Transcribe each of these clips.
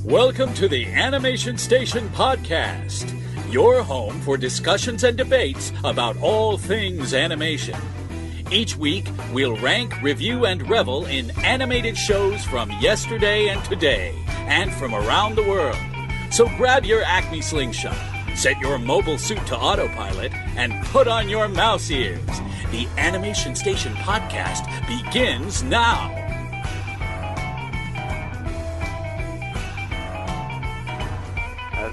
Welcome to the Animation Station Podcast, your home for discussions and debates about all things animation. Each week, we'll rank, review, and revel in animated shows from yesterday and today, and from around the world. So grab your Acme slingshot, set your mobile suit to autopilot, and put on your mouse ears. The Animation Station Podcast begins now.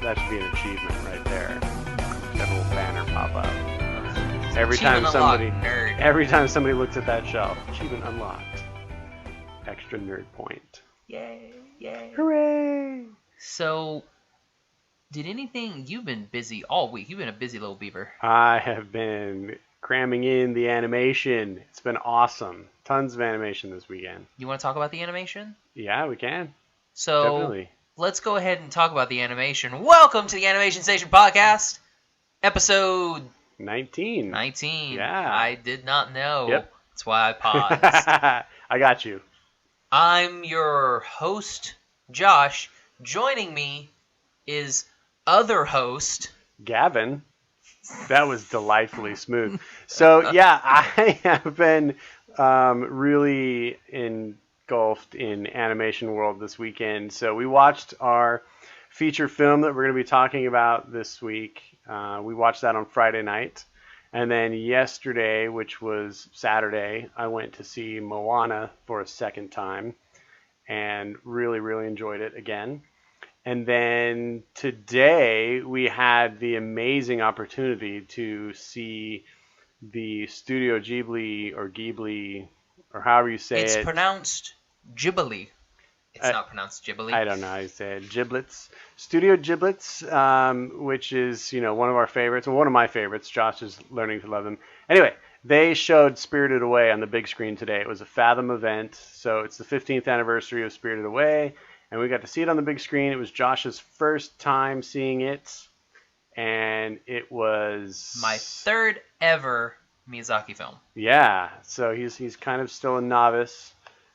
That should be an achievement right there. That little banner pop up. Every time somebody looks at that shelf, achievement unlocked. Extra nerd point. Yay! Hooray! So, you've been busy all week. You've been a busy little beaver. I have been cramming in the animation. It's been awesome. Tons of animation this weekend. You want to talk about the animation? Yeah, we can. So, definitely. Let's go ahead and talk about the animation. Welcome to the Animation Station Podcast, episode 19. 19. Yeah. I did not know. Yep. That's why I paused. I got you. I'm your host, Josh. Joining me is other host, Gavin. That was delightfully smooth. So, yeah, I have been really engulfed in animation world this weekend. So we watched our feature film that we're going to be talking about this week. We watched that on Friday night. And then yesterday, which was Saturday, I went to see Moana for a second time and really, really enjoyed it again. And then today we had the amazing opportunity to see the Studio Ghibli or however you say it. It's pronounced Ghibli. It's not pronounced Ghibli. I don't know how you say it. Giblets. Studio Giblets, which is, one of our favorites, and one of my favorites. Josh is learning to love them. Anyway, they showed Spirited Away on the big screen today. It was a Fathom event, so it's the 15th anniversary of Spirited Away, and we got to see it on the big screen. It was Josh's first time seeing it, and it was my third ever Miyazaki film. Yeah, so he's kind of still a novice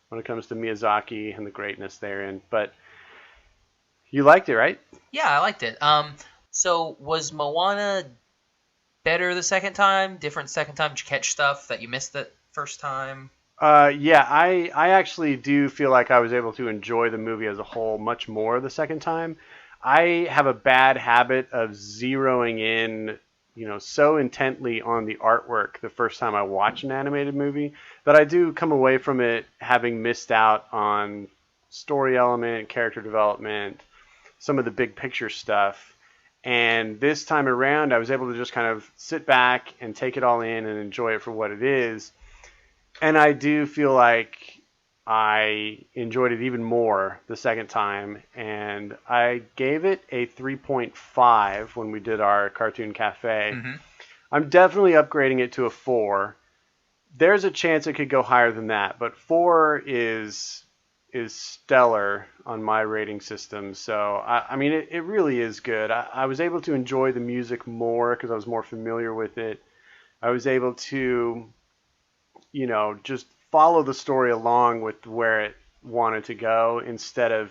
when it comes to Miyazaki and the greatness therein. But you liked it, right? Yeah, I liked it. So was Moana better the second time? Different second time? Did you catch stuff that you missed the first time? Yeah, I actually do feel like I was able to enjoy the movie as a whole much more the second time. I have a bad habit of zeroing in so intently on the artwork the first time I watch an animated movie that I do come away from it having missed out on story element, character development, some of the big picture stuff. And this time around, I was able to just kind of sit back and take it all in and enjoy it for what it is. And I do feel like I enjoyed it even more the second time, and I gave it a 3.5 when we did our Cartoon Cafe. Mm-hmm. I'm definitely upgrading it to a 4. There's a chance it could go higher than that, but 4 is stellar on my rating system. So, I mean, it really is good. I was able to enjoy the music more because I was more familiar with it. I was able to, just follow the story along with where it wanted to go instead of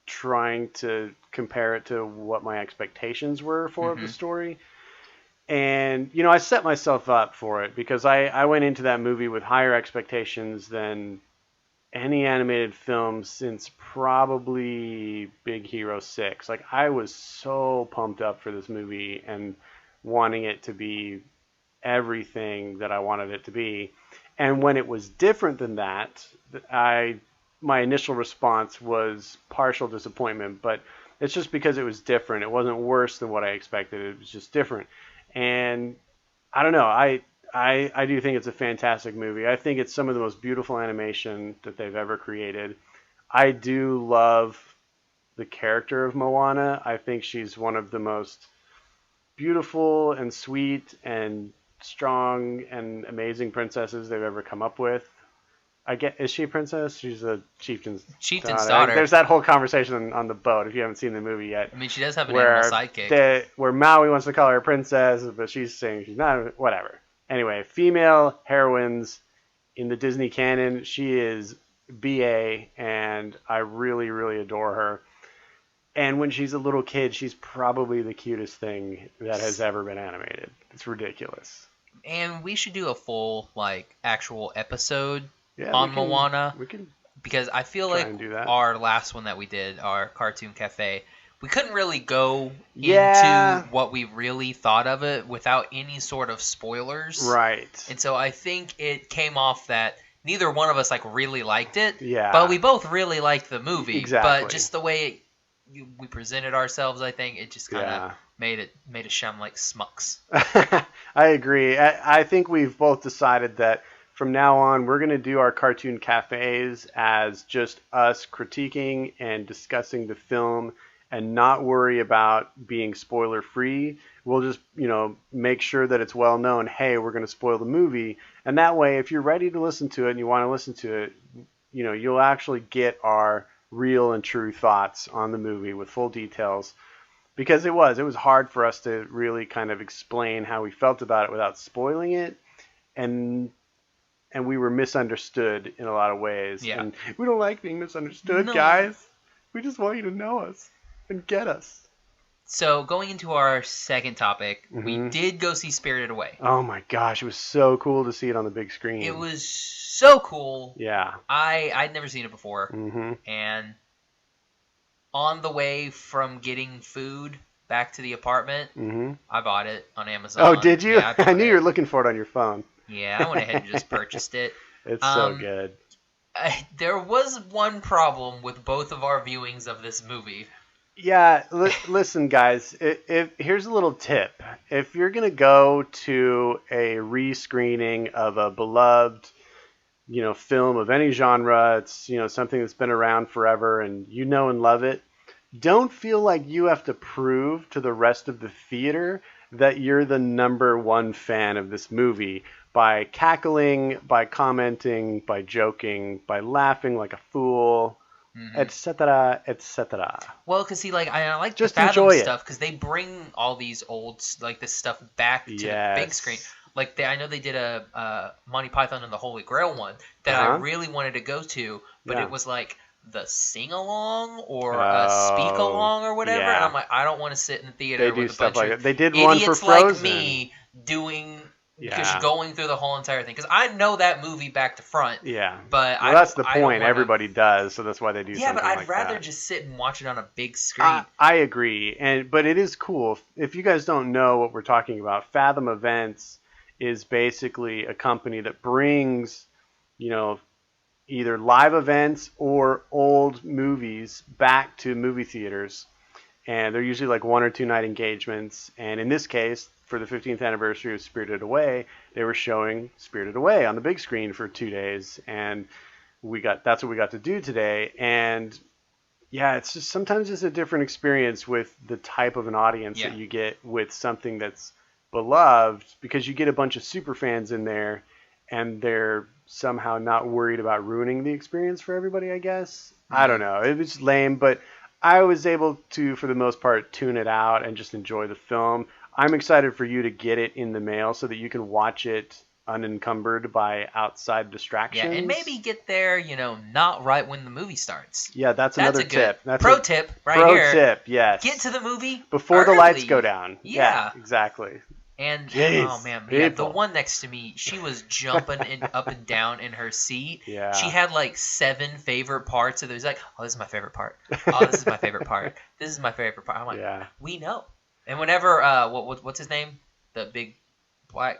trying to compare it to what my expectations were for the story. And, I set myself up for it because I went into that movie with higher expectations than any animated film since probably Big Hero 6. Like, I was so pumped up for this movie and wanting it to be everything that I wanted it to be. And when it was different than that, my initial response was partial disappointment, but it's just because it was different. It wasn't worse than what I expected. It was just different. And I don't know. I do think it's a fantastic movie. I think it's some of the most beautiful animation that they've ever created. I do love the character of Moana. I think she's one of the most beautiful and sweet and strong and amazing princesses they've ever come up with. Is she a princess? She's a chieftain's daughter. There's that whole conversation on the boat if you haven't seen the movie yet. I mean, she does have an animal sidekick. Where Maui wants to call her a princess, but she's saying she's not. Whatever. Anyway, female heroines in the Disney canon, she is BA, and I really, really adore her. And when she's a little kid, she's probably the cutest thing that has ever been animated. It's ridiculous. And we should do a full, like, actual episode Yeah, on Moana. We can Because I feel try like and do that. our last one that we did, our Cartoon Cafe, we couldn't really go Yeah. into what we really thought of it without any sort of spoilers. Right. And so I think it came off that neither one of us like really liked it. Yeah. But we both really liked the movie. Exactly. But just the way we presented ourselves, I think it just kind of made us sound like schmucks. I agree. I think we've both decided that from now on, we're going to do our cartoon cafes as just us critiquing and discussing the film and not worry about being spoiler free. We'll just, make sure that it's well known, hey, we're going to spoil the movie. And that way, if you're ready to listen to it and you want to listen to it, you'll actually get our real and true thoughts on the movie with full details. Because it was hard for us to really kind of explain how we felt about it without spoiling it. And we were misunderstood in a lot of ways. Yeah. And we don't like being misunderstood, No. guys. We just want you to know us and get us. So going into our second topic, we Mhm. did go see Spirited Away. Oh my gosh, it was so cool to see it on the big screen. It was so cool. Yeah. I'd never seen it before. Mm-hmm. And on the way from getting food back to the apartment, Mm-hmm. I bought it on Amazon. Oh, did you? Yeah, I knew you were looking for it on your phone. Yeah, I went ahead and just purchased it. It's so good. There was one problem with both of our viewings of this movie. Yeah, listen, guys. Here's a little tip. If you're gonna go to a rescreening of a beloved, film of any genre, it's something that's been around forever, and and love it. Don't feel like you have to prove to the rest of the theater that you're the number one fan of this movie by cackling, by commenting, by joking, by laughing like a fool. Etc., etc. Well, because I like Just the Fathom enjoy it. stuff because they bring all these old this stuff back to the big screen. Like I know they did a Monty Python and the Holy Grail one that I really wanted to go to, but it was like the sing along or a speak along or whatever, and I'm like, I don't want to sit in the theater with a bunch of they did one for idiots Frozen. like me doing. Just going through the whole entire thing because I know that movie back to front. Yeah, but that's the point. Everybody does, so that's why they do. Yeah, something but I'd like rather that. just sit and watch it on a big screen. I agree, but it is cool. If you guys don't know what we're talking about, Fathom Events is basically a company that brings, either live events or old movies back to movie theaters, and they're usually like 1 or 2 night engagements. And in this case, for the 15th anniversary of Spirited Away, they were showing Spirited Away on the big screen for 2 days, and that's what we got to do today. And yeah, it's just sometimes it's a different experience with the type of an audience that you get with something that's beloved, because you get a bunch of super fans in there, and they're somehow not worried about ruining the experience for everybody, I guess. I don't know. It was lame, but I was able to, for the most part, tune it out and just enjoy the film. I'm excited for you to get it in the mail so that you can watch it unencumbered by outside distractions. Yeah, and maybe get there, not right when the movie starts. Yeah, that's another tip. That's pro tip right here. Pro tip, yes. Get to the movie before early. The lights go down. Yeah, exactly. And Jeez, oh man, people. The one next to me, she was jumping up and down in her seat. Yeah. She had like 7 favorite parts, and it was like, oh, this is my favorite part. Oh, this is my favorite part. This is my favorite part. I'm like, we know. And whenever what's his name? The big black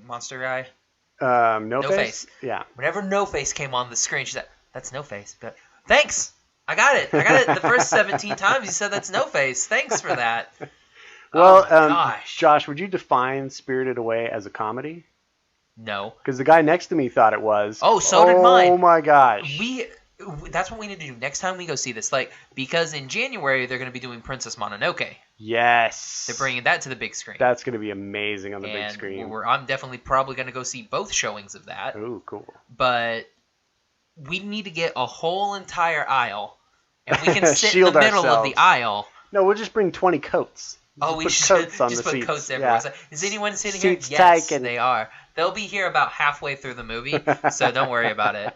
monster guy? No Face? Yeah. Whenever No Face came on the screen, she's like, that's No Face. But thanks. I got it the first 17 times you said that's No Face. Thanks for that. Well, gosh. Josh, would you define Spirited Away as a comedy? No. Because the guy next to me thought it was. Oh, so did mine. Oh my gosh. That's what we need to do next time we go see this. Because in January they're going to be doing Princess Mononoke. Yes. They're bringing that to the big screen. That's going to be amazing on the big screen. I'm definitely probably going to go see both showings of that. Ooh, cool. But we need to get a whole entire aisle, and we can sit in the Shield middle of ourselves. the aisle. No, we'll just bring 20 coats. We put should coats on just the put seats. coats everywhere. Yeah. So, is anyone sitting Seats here? Yes, taken. they are. They'll be here about halfway through the movie, so don't worry about it.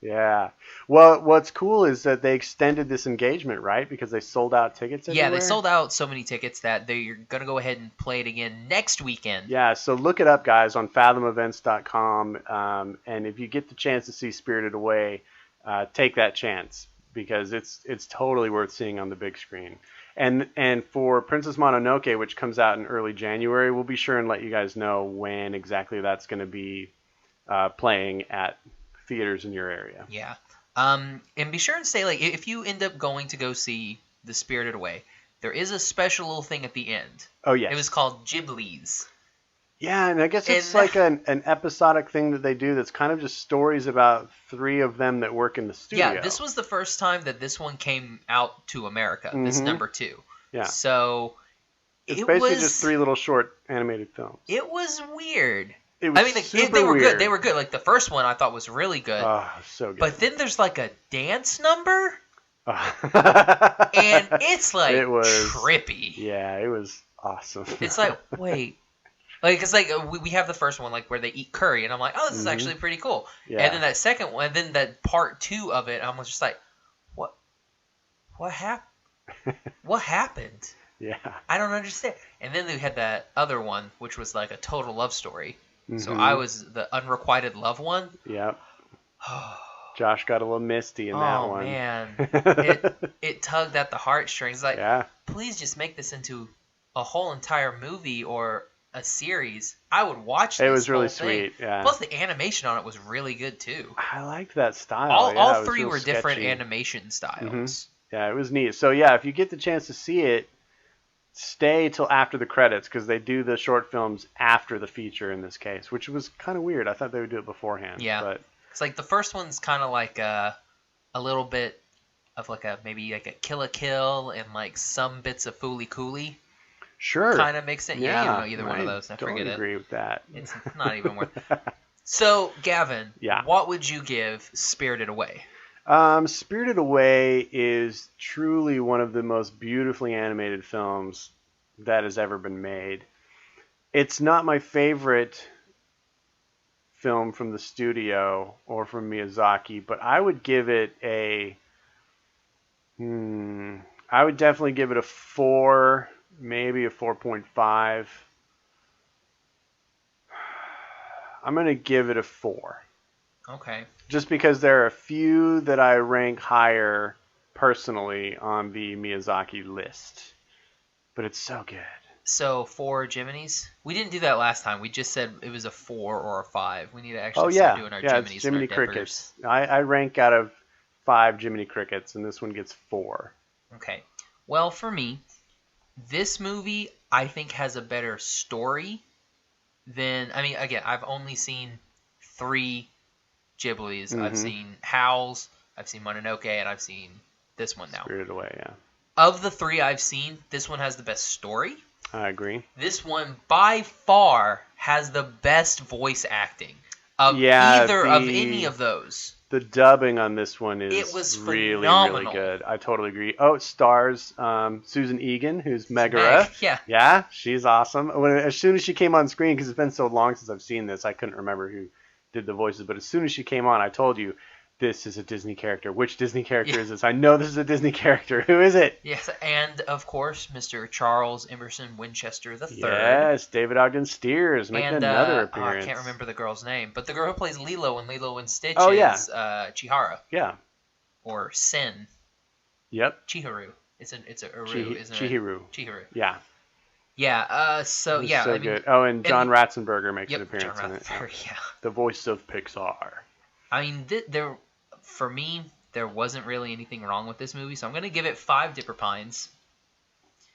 Yeah. Well, what's cool is that they extended this engagement, right? Because they sold out tickets Yeah, they everywhere. sold out so many tickets that they're going to go ahead and play it again next weekend. Yeah, so look it up, guys, on fathomevents.com. And if you get the chance to see Spirited Away, take that chance because it's totally worth seeing on the big screen. And for Princess Mononoke, which comes out in early January, we'll be sure and let you guys know when exactly that's going to be playing at theaters in your area. Yeah. And be sure and say, like, if you end up going to go see The Spirited Away, there is a special little thing at the end. Oh, yes. It was called Ghibli's. Yeah, and I guess it's like an episodic thing that they do that's kind of just stories about 3 of them that work in the studio. Yeah, this was the first time that this one came out to America, this number 2. Yeah. So it's basically just 3 little short animated films. It was weird. It was they were weird. Good. They were good. Like the first one, I thought was really good. Oh, so good. But then there's like a dance number, and it's like trippy. Yeah, it was awesome. It's like, wait, like it's like we have the first one like where they eat curry, and I'm like, oh, this is actually pretty cool. Yeah. And then that second one, and then that part 2 of it, I was just like, what happened? What happened? Yeah. I don't understand. And then they had that other one, which was like a total love story. So I was the unrequited love one. Yep. Josh got a little misty in that one. Oh, man. It tugged at the heartstrings. Like, please just make this into a whole entire movie or a series. I would watch this. It was really sweet. Yeah. Plus, the animation on it was really good, too. I liked that style. All 3 were different animation styles. Yeah, it was neat. So, yeah, if you get the chance to see it, stay till after the credits because they do the short films after the feature in this case, which was kind of weird. I thought they would do it beforehand. Yeah, but it's like the first one's kind of like a little bit of like maybe like a Kill a Kill and like some bits of Fooly Cooly. Sure. Kind of makes sense. Yeah, you don't know either one of those. I forget it. I agree with that. It's not even worth it. So, Gavin, what would you give Spirited Away? Spirited Away is truly one of the most beautifully animated films that has ever been made. It's not my favorite film from the studio or from Miyazaki, but I would give it I would definitely give it a 4, maybe a 4.5. I'm going to give it a 4. Okay. Just because there are a few that I rank higher personally on the Miyazaki list. But it's so good. So 4 Jiminy's? We didn't do that last time. We just said it was a 4 or a 5. We need to actually start doing our Jiminy's. It's Jiminy Crickets. I rank out of 5 Jiminy Crickets, and this one gets 4. Okay. Well, for me, this movie I think has a better story than... I mean, again, I've only seen 3 Ghibli's. I've seen Howl's, I've seen Mononoke, and I've seen this one now. Spirited Away, yeah. Of the 3 I've seen, this one has the best story. I agree. This one, by far, has the best voice acting of either of any of those. The dubbing on this one is really, really good. I totally agree. Oh, it stars Susan Egan, who's Megara. Yeah, she's awesome. As soon as she came on screen, because it's been so long since I've seen this, I couldn't remember who did the voices, but as soon as she came on, I told you, this is a Disney character. Which Disney character is this? I know this is a Disney character. Who is it? Yes, and of course, Mr. Charles Emerson Winchester III. Yes, David Ogden Stiers making another appearance. I can't remember the girl's name, but the girl who plays Lilo in Lilo and Stitch is Chihara. Yeah. Or Sen. Yep. Chihiru. It's a Uru, isn't it? Chihiru. Yeah. Yeah. So yeah. So good. Oh, and John Ratzenberger makes an appearance in it. Yeah. The voice of Pixar. I mean, for me, there wasn't really anything wrong with this movie, so I'm going to give it 5 Dipper Pines.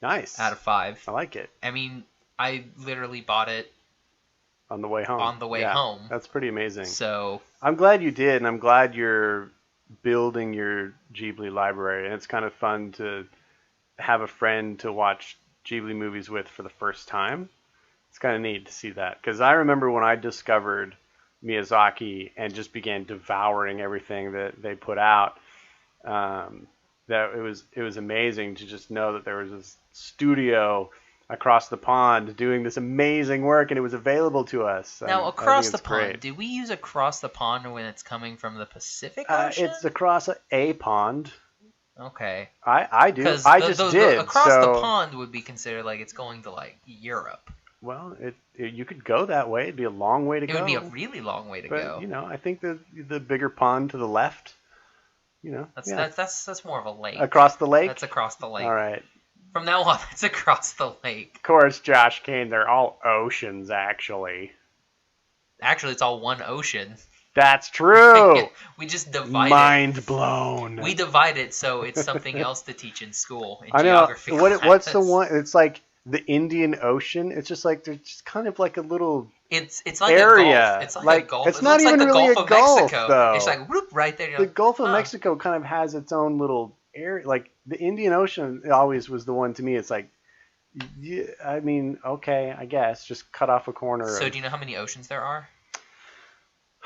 Nice. Out of 5. I like it. I mean, I literally bought it on the way home. Home. That's pretty amazing. So I'm glad you did, and I'm glad you're building your Ghibli library, and it's kind of fun to have a friend to watch Ghibli movies with for the first time. It's kind of neat to see that, because I remember when I discovered Miyazaki and just began devouring everything that they put out. That it was amazing to just know that there was this studio across the pond doing this amazing work, and it was available to us. Now, across the pond, do we use across the pond when it's coming from the Pacific Ocean? It's across a pond. Okay. I do. I just did. Across the pond would be considered like it's going to like Europe. Well, you could go that way. It'd be a long way to go. It would be a really long way to go. You know, I think the bigger pond to the left. You know, that's more of a lake. Across the lake. That's across the lake. All right. From now on, it's across the lake. Of course, Josh Kane. They're all oceans, actually. Actually, it's all one ocean. That's true. We just divide Mind blown. We divide it so it's something else to teach in school in I know. geography. What's the one? It's like the Indian Ocean. It's just like there's just kind of like a little. It's like area. A gulf. It's like a gulf. It's not even like the really Gulf a gulf, Mexico. though. It's like whoop right there. The Gulf of Mexico kind of has its own little area. Like the Indian Ocean always was the one to me. It's like, yeah, I mean, okay, I guess just cut off a corner. So do you know how many oceans there are?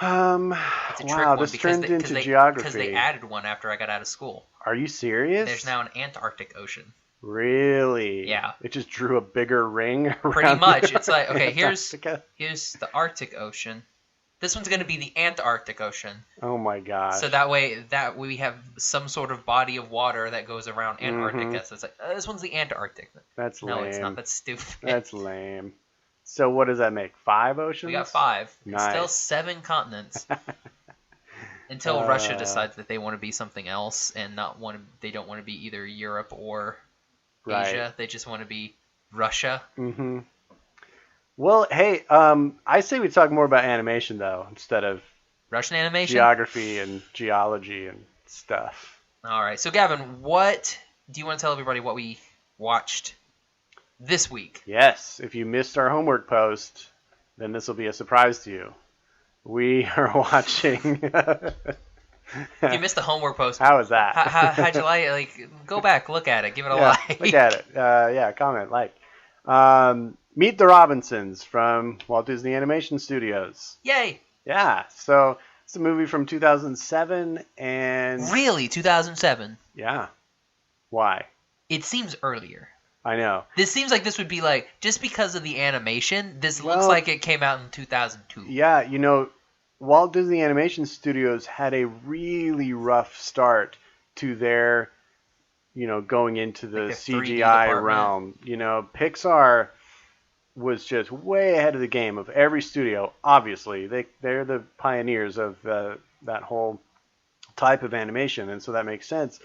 Wow, this turned into geography. Because they added one after I got out of school. Are you serious? There's now an Antarctic Ocean. Really? Yeah. It just drew a bigger ring around. Pretty much. It's like, okay, here's the Arctic Ocean. This one's going to be the Antarctic Ocean. Oh my gosh. So that way we have some sort of body of water that goes around Antarctica. Mm-hmm. So it's like, this one's the Antarctic. That's lame. No, it's not. That's stupid. That's lame. So what does that make? 5 oceans? We got 5. Nice. Still 7 continents. Until Russia decides that they want to be something else and they don't want to be either Europe or Asia. They just want to be Russia. Mm-hmm. Well, hey, I say we talk more about animation though, instead of Russian animation, geography and geology and stuff. All right. So Gavin, what do you want to tell everybody what we watched this week? Yes. If you missed our homework post, then this will be a surprise to you. We are watching. If you missed the homework post, how was that? How'd you like it? Like, go back, look at it, give it a like. Look at it. Comment, like. Meet the Robinsons from Walt Disney Animation Studios. Yay! Yeah. So it's a movie from 2007, and really 2007. Yeah. Why? It seems earlier. I know. This seems like this would be like, just because of the animation, this looks like it came out in 2002. Yeah, you know, Walt Disney Animation Studios had a really rough start to their, going into the CGI realm. Pixar was just way ahead of the game of every studio. Obviously, they're the pioneers of that whole type of animation, and so that makes sense.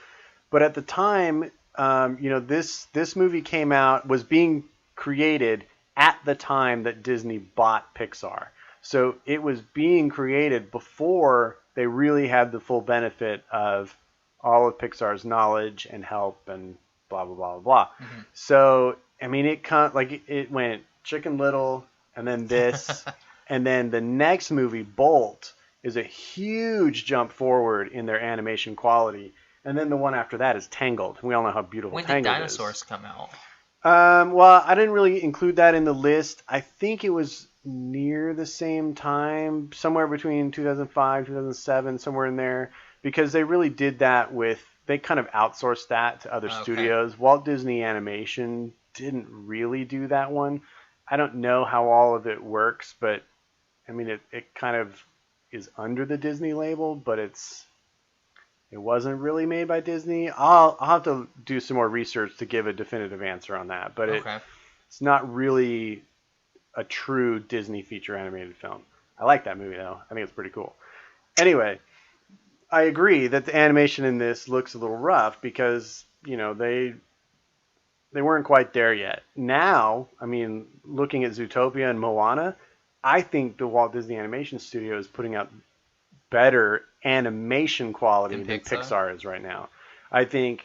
But at the time, this movie came out, was being created at the time that Disney bought Pixar. So it was being created before they really had the full benefit of all of Pixar's knowledge and help and blah, blah, blah, blah. Mm-hmm. So, I mean, it went Chicken Little and then this. And then the next movie, Bolt, is a huge jump forward in their animation quality. And then the one after that is Tangled. We all know how beautiful Tangled is. When did Dinosaurs come out? Well, I didn't really include that in the list. I think it was near the same time, somewhere between 2005, 2007, somewhere in there, because they really did that they kind of outsourced that to other studios. Walt Disney Animation didn't really do that one. I don't know how all of it works, but I mean, it kind of is under the Disney label, but it wasn't really made by Disney. I'll have to do some more research to give a definitive answer on that, but it's not really a true Disney feature animated film. I like that movie though. I think it's pretty cool. Anyway, I agree that the animation in this looks a little rough because, they weren't quite there yet. Now, I mean, looking at Zootopia and Moana, I think the Walt Disney Animation Studio is putting out better animation quality than Pixar is right now. I think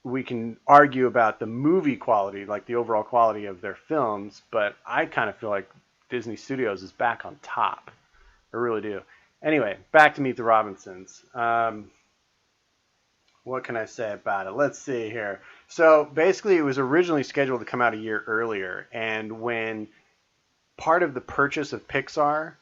we can argue about the movie quality, like the overall quality of their films, but I kind of feel like Disney Studios is back on top. I really do. Anyway, back to Meet the Robinsons. What can I say about it? Let's see here. So basically, it was originally scheduled to come out a year earlier, and when part of the purchase of Pixar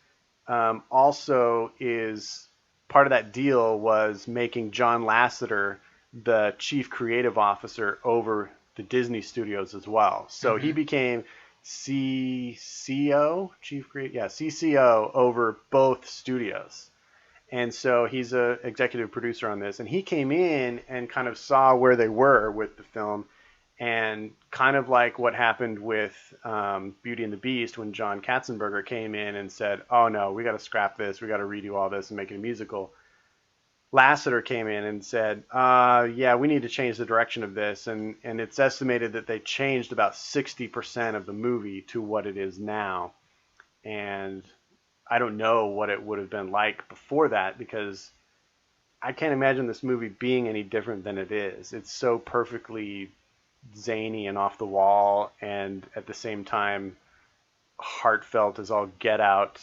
also is part of that deal was making John Lasseter the chief creative officer over the Disney studios as well. So he became CCO, CCO over both studios. And so he's a executive producer on this. And he came in and kind of saw where they were with the film, and kind of like what happened with Beauty and the Beast when John Katzenberger came in and said, oh no, we got to scrap this, we got to redo all this and make it a musical. Lasseter came in and said, yeah, we need to change the direction of this. And it's estimated that they changed about 60% of the movie to what it is now. And I don't know what it would have been like before that, because I can't imagine this movie being any different than it is. It's so perfectly zany and off the wall, and at the same time heartfelt as all get out.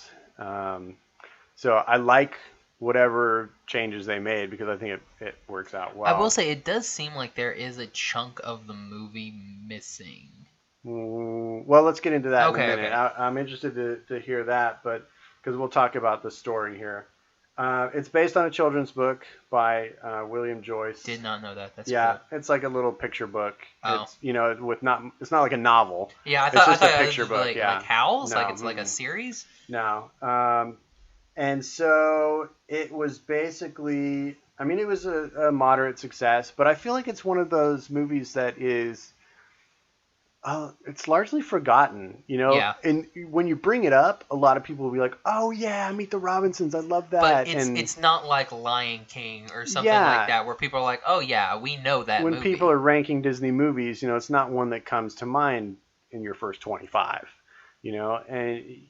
So I like whatever changes they made, because I think it works out well. I will say it does seem like there is a chunk of the movie missing. Well, let's get into that in a minute. Okay. I'm interested to hear that, but because we'll talk about the story here. It's based on a children's book by William Joyce. Did not know that. That's cool. It's like a little picture book. Oh. It's it's not like a novel. Yeah, it's just a picture book. Like Howl's? No. Like it's like a series? No. And so it was basically, I mean, it was a moderate success, but I feel like it's one of those movies that is, it's largely forgotten, Yeah. And when you bring it up, a lot of people will be like, oh yeah, Meet the Robinsons, I love that. But it's not like Lion King or something like that, where people are like, oh yeah, we know that movie. When people are ranking Disney movies, it's not one that comes to mind in your first 25, and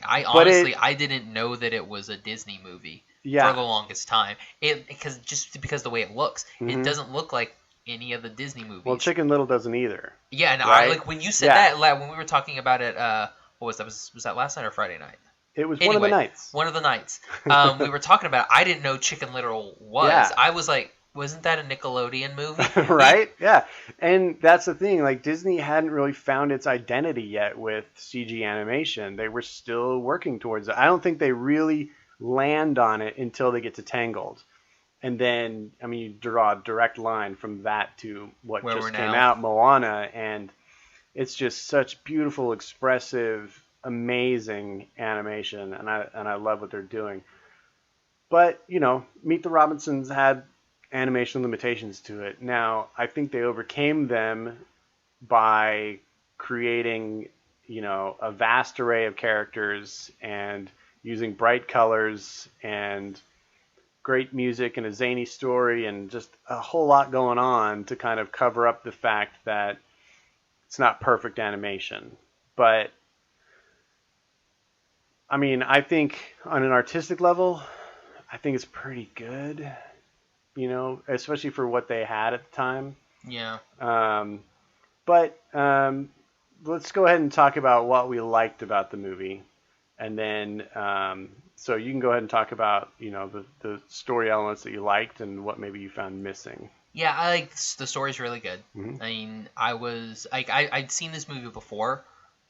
I didn't know that it was a Disney movie for the longest time. Because the way it looks, it doesn't look like any of the Disney movies. Well, Chicken Little doesn't either. Yeah, and right? When you said that, when we were talking about it, what was that? Was that last night or Friday night? It was one of the nights. One of the nights. We were talking about it. I didn't know Chicken Little was. Yeah. I was like, wasn't that a Nickelodeon movie? Right? Yeah. And that's the thing. Like, Disney hadn't really found its identity yet with CG animation. They were still working towards it. I don't think they really land on it until they get to Tangled. And then, I mean, you draw a direct line from that to what just came out, Moana. And it's just such beautiful, expressive, amazing animation. And I love what they're doing. But, Meet the Robinsons had animation limitations to it. Now, I think they overcame them by creating, a vast array of characters and using bright colors and great music and a zany story and just a whole lot going on to kind of cover up the fact that it's not perfect animation. But, I mean, I think on an artistic level, I think it's pretty good. Especially for what they had at the time. Yeah. But let's go ahead and talk about what we liked about the movie. And then, so you can go ahead and talk about, the story elements that you liked and what maybe you found missing. Yeah, I like the story's really good. Mm-hmm. I mean, I'd seen this movie before,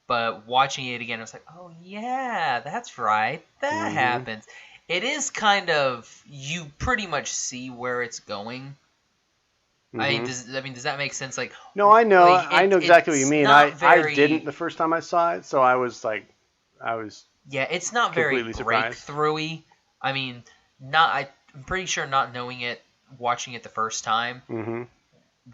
but watching it again, I was like, oh yeah, that's right. That happens. It is kind of, you pretty much see where it's going. Mm-hmm. Does that make sense? Like, no, I know. I know exactly what you mean. I didn't the first time I saw it, so I was yeah, it's not very breakthrough-y. I mean, I'm pretty sure not knowing it, watching it the first time,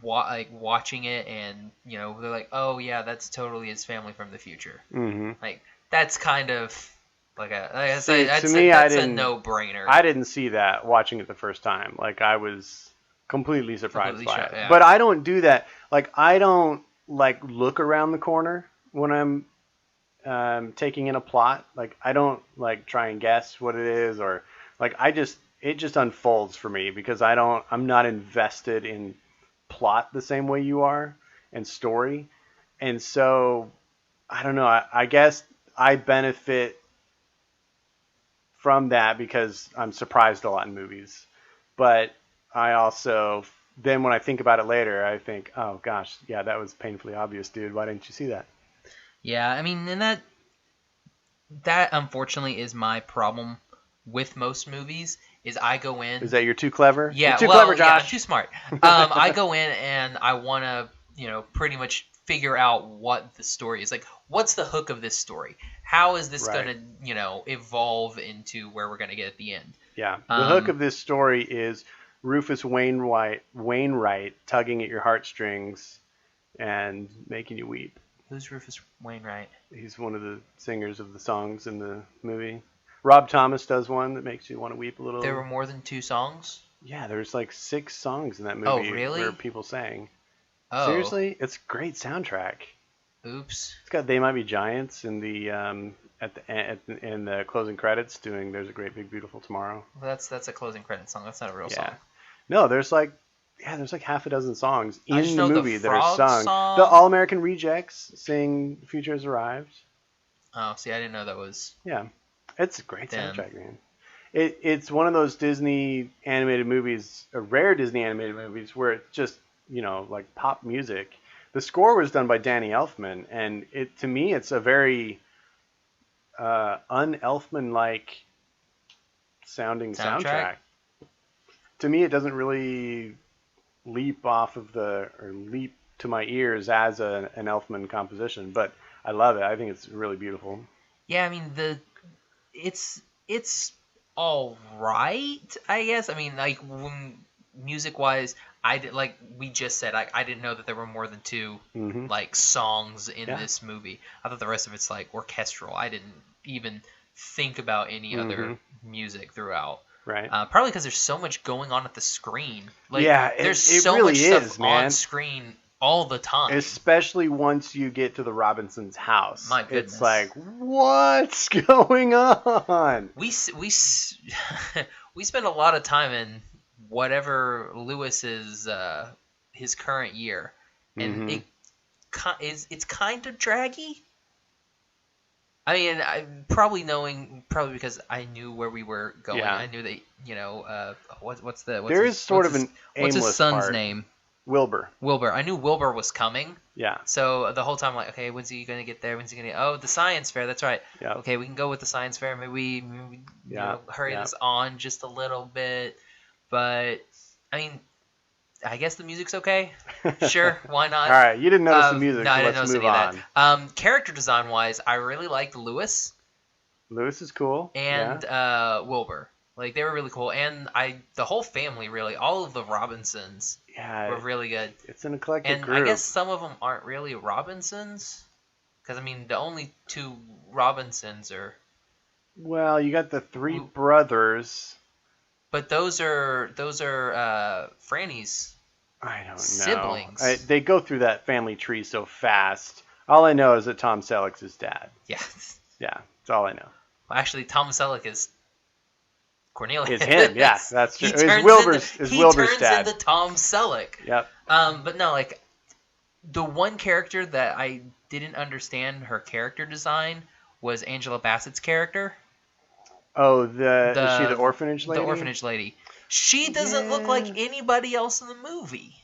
watching it, and they're like, oh yeah, that's totally his family from the future. Mm-hmm. Like, that's kind of like that's a no-brainer. I didn't see that watching it the first time. Like, I was completely surprised by it. Yeah. But I don't do that. Like, I don't look around the corner when I'm taking in a plot. Like, I don't try and guess what it is, or it just unfolds for me because I'm not invested in plot the same way you are and story. And so I don't know. I guess I benefit from that because I'm surprised a lot in movies. But I also, then when I think about it later, I think, oh gosh, yeah, that was painfully obvious, dude. Why didn't you see that? Yeah, I mean, and that unfortunately is my problem with most movies, is I go in... Is that you're too clever? Yeah, you're too clever, Josh. Yeah, I'm too smart. I go in and I want to pretty much figure out what the story is. Like, what's the hook of this story? How is this going to, evolve into where we're going to get at the end? Yeah. The hook of this story is Rufus Wainwright tugging at your heartstrings and making you weep. Who's Rufus Wainwright? He's one of the singers of the songs in the movie. Rob Thomas does one that makes you want to weep a little. There were more than 2 songs? Yeah, there's like 6 songs in that movie. Oh, really? Where people sang. Oh. Seriously? It's a great soundtrack. Oops. It's got They Might Be Giants in the in the closing credits doing There's a Great Big Beautiful Tomorrow. Well, that's a closing credit song. That's not a real song. No, there's like half a dozen songs in the movie that are sung. Song. The All American Rejects sing Future Has Arrived. Oh, see, I didn't know that was... Yeah. It's a great soundtrack, man. It's one of those Disney animated movies, rare Disney animated movies, where it's just, like pop music. The score was done by Danny Elfman, and to me, it's a very un-Elfman-like sounding soundtrack. To me, it doesn't really leap to my ears as an Elfman composition, but I love it. I think it's really beautiful. Yeah, I mean, it's all right, I guess. I mean, like, music-wise, like we just said, I didn't know that there were more than 2 like songs in this movie. I thought the rest of it's like orchestral. I didn't even think about any other music throughout. Right. Probably because there's so much going on at the screen. Like, there's it so really much is, stuff man. on screen all the time. Especially once you get to the Robinsons' house. My goodness. It's like, what's going on? We spend a lot of time in whatever Lewis's his current year, and it's kind of draggy. I mean, probably because I knew where we were going. Yeah. I knew that what's his son's name? Wilbur. I knew Wilbur was coming. Yeah. So the whole time, I'm like, okay, when's he gonna get there? When's he gonna? Oh, the science fair. That's right. Yeah. Okay, we can go with the science fair. Maybe hurry this on just a little bit. But I mean, I guess the music's okay. Sure, why not? All right, you didn't notice the music. No, so I didn't let's notice move any on. of that. Character design wise, I really liked Lewis. Lewis is cool. And Wilbur. Like, they were really cool. And the whole family, really, all of the Robinsons were really good. It's an eclectic group. And I guess some of them aren't really Robinsons. Because, I mean, the only 2 Robinsons are... Well, you got the 3 brothers. But those are Franny's I don't know. Siblings. They go through that family tree so fast. All I know is that Tom Selleck's his dad. Yeah. Yeah, that's all I know. Well, actually, Tom Selleck is Cornelius. It's him, yeah, that's true. He Wilbur's turns dad. into Tom Selleck. Yep. But no, like, the one character that I didn't understand her character design was Angela Bassett's character. Oh, is she the orphanage lady? The orphanage lady. She doesn't look like anybody else in the movie.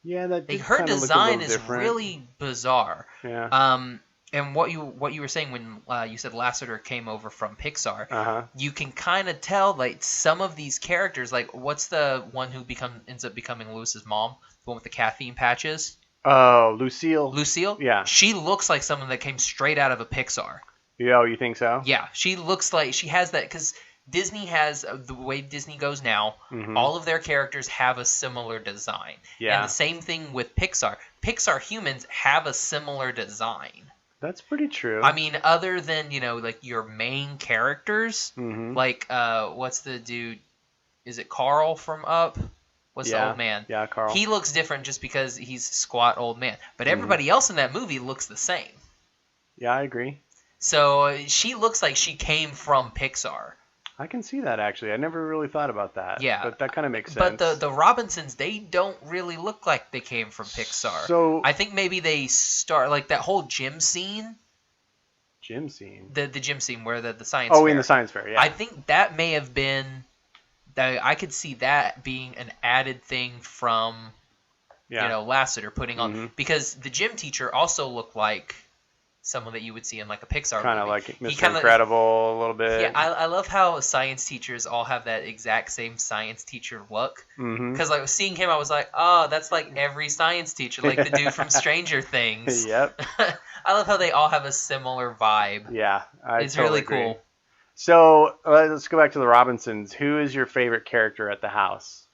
Yeah, that did her design is different. really bizarre. Yeah. And what you were saying when you said Lasseter came over from Pixar, you can kind of tell, like, some of these characters, like, what's the one who ends up becoming Lewis's mom, the one with the caffeine patches? Oh, Lucille. Lucille? Yeah. She looks like someone that came straight out of a Pixar. Yeah, you think so? Yeah, she looks like she has that, because Disney has, the way Disney goes now, all of their characters have a similar design. Yeah. And the same thing with Pixar. Pixar humans have a similar design. That's pretty true. I mean, other than, like, your main characters, like, what's the dude, is it Carl from Up? What's the old man? Yeah, Carl. He looks different just because he's a squat old man. But everybody else in that movie looks the same. Yeah, I agree. So she looks like she came from Pixar. I can see that, actually. I never really thought about that. Yeah. But that kind of makes sense. But the Robinsons, they don't really look like they came from Pixar. So I think maybe they start, like, that whole gym scene. Gym scene? The gym scene where the science fair. Oh, in the science fair, yeah. I think that may have been... I could see that being an added thing from, Lasseter putting on... Because the gym teacher also looked like someone that you would see in like a Pixar kind of movie. like Mr. Incredible a little bit. Yeah, I love how science teachers all have that exact same science teacher look. Because like seeing him, I was like, oh, that's like every science teacher, like the dude from Stranger Things. Yep. I love how they all have a similar vibe. Yeah, it's totally really cool. So let's go back to the Robinsons. Who is your favorite character at the house?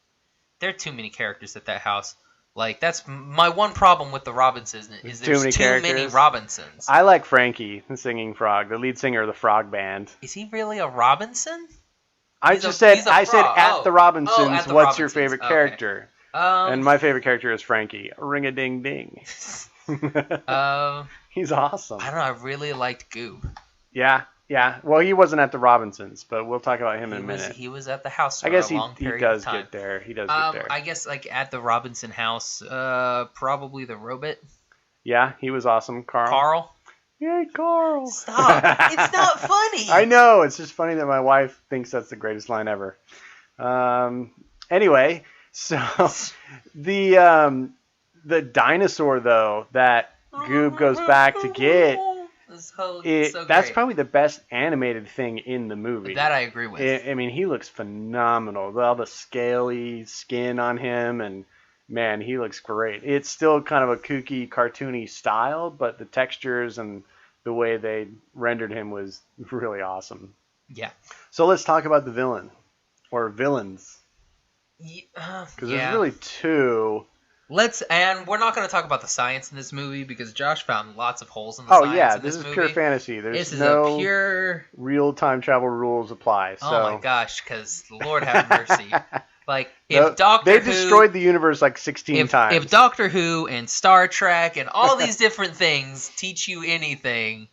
There are too many characters at that house. Like, that's my one problem with the Robinsons is there's too many Robinsons. I like Frankie, the singing frog, the lead singer of the Frog Band. Is he really a Robinson? I said at the Robinsons, what's your favorite character? And my favorite character is Frankie. Ring-a-ding-ding. He's awesome. I don't know. I really liked Goob. Yeah. Well, he wasn't at the Robinsons, but we'll talk about him in a minute. He was at the house for I guess a long period he does of time. get there. He does get there. I guess like at the Robinson house, probably the Robot. Yeah, he was awesome. Carl. Yay, Carl. Stop. It's not funny. I know. It's just funny that my wife thinks that's the greatest line ever. Anyway, so the dinosaur, though, that Goob goes back to get, that's probably the best animated thing in the movie. That I agree with. I mean, he looks phenomenal. All the scaly skin on him, and man, he looks great. It's still kind of a kooky, cartoony style, but the textures and the way they rendered him was really awesome. Yeah. So let's talk about the villain, or villains. Because there's really two. And we're not going to talk about the science in this movie because Josh found lots of holes in the science in this movie. Oh yeah, this is pure fantasy. There's this no a pure real time travel rules apply. So. Oh my gosh, because Lord have mercy. Like, if Doctor Who... They destroyed the universe like 16 times. If Doctor Who and Star Trek and all these different things teach you anything,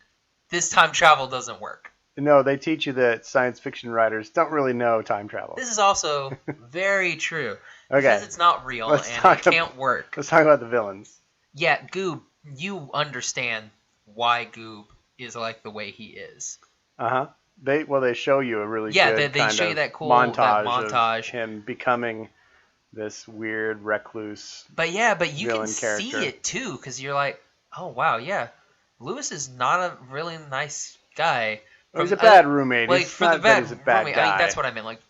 this time travel doesn't work. No, they teach you that science fiction writers don't really know time travel. This is also very true. Okay. Because it's not real and it can't work. Let's talk about the villains. Yeah, Goob, you understand why Goob is like the way he is. Uh-huh. They show you a really good they show you that cool montage of him becoming this weird recluse. But you can character. see it too, because you're like, oh wow, yeah, Lewis is not a really nice guy. He's a bad roommate. Like, he's a bad roommate, guy. that's what I meant. Like,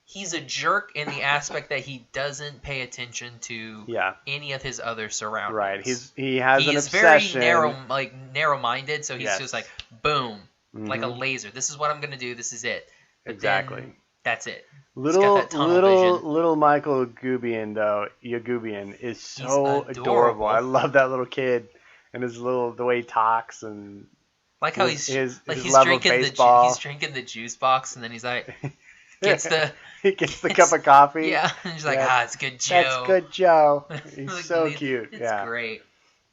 he's a jerk in the aspect that he doesn't pay attention to any of his other surroundings. Right. He has an He's obsession. very narrow-minded, so he's just like, boom, like a laser. This is what I'm going to do. This is it. But exactly. Then, that's it. Little Michael Yagubian, though, is so adorable. I love that little kid and the way he talks and like how he's drinking the juice box and then he's like he gets the cup of coffee. Yeah, and he's like, it's good Joe. That's good Joe. He's so cute. It's great.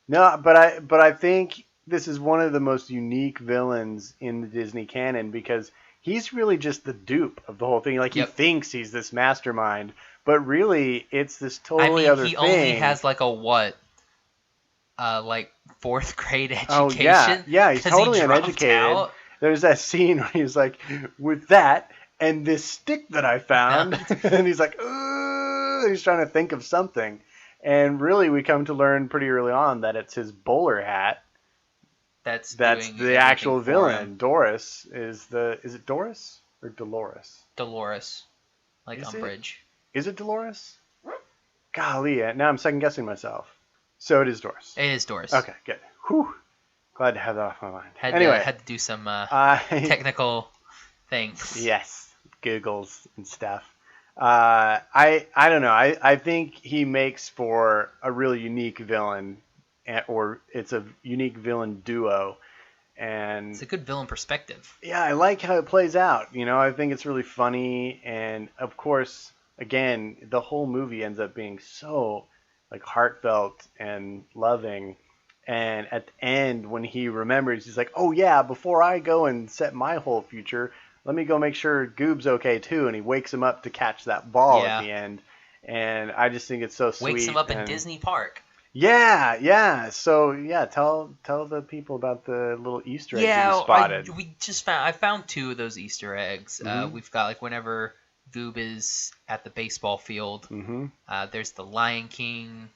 No, but I think this is one of the most unique villains in the Disney canon because he's really just the dupe of the whole thing. Like he thinks he's this mastermind, but really it's this totally other thing. He only has like a like 4th grade education. Oh yeah, he's totally uneducated. There's that scene where he's like, with that and this stick that I found, and he's like, ooh, he's trying to think of something, and really we come to learn pretty early on that it's his bowler hat. That's the actual villain. Doris is it Doris or Dolores? Dolores, like Umbridge. Is it Dolores? Golly, now I'm second guessing myself. So it is Doris. It is Doris. Okay, good. Whew. Glad to have that off my mind. Had to do some technical things. Yes, Googles and stuff. I don't know. I think he makes for a really unique villain, or it's a unique villain duo. And it's a good villain perspective. Yeah, I like how it plays out. I think it's really funny, and of course, again, the whole movie ends up being so like heartfelt and loving. And at the end, when he remembers, he's like, oh yeah, before I go and set my whole future, let me go make sure Goob's okay too. And he wakes him up to catch that ball at the end. And I just think it's so sweet. Wakes him up in Disney Park. Yeah. So tell the people about the little Easter eggs you spotted. I found 2 of those Easter eggs. We've got like whenever Goob is at the baseball field, there's the Lion King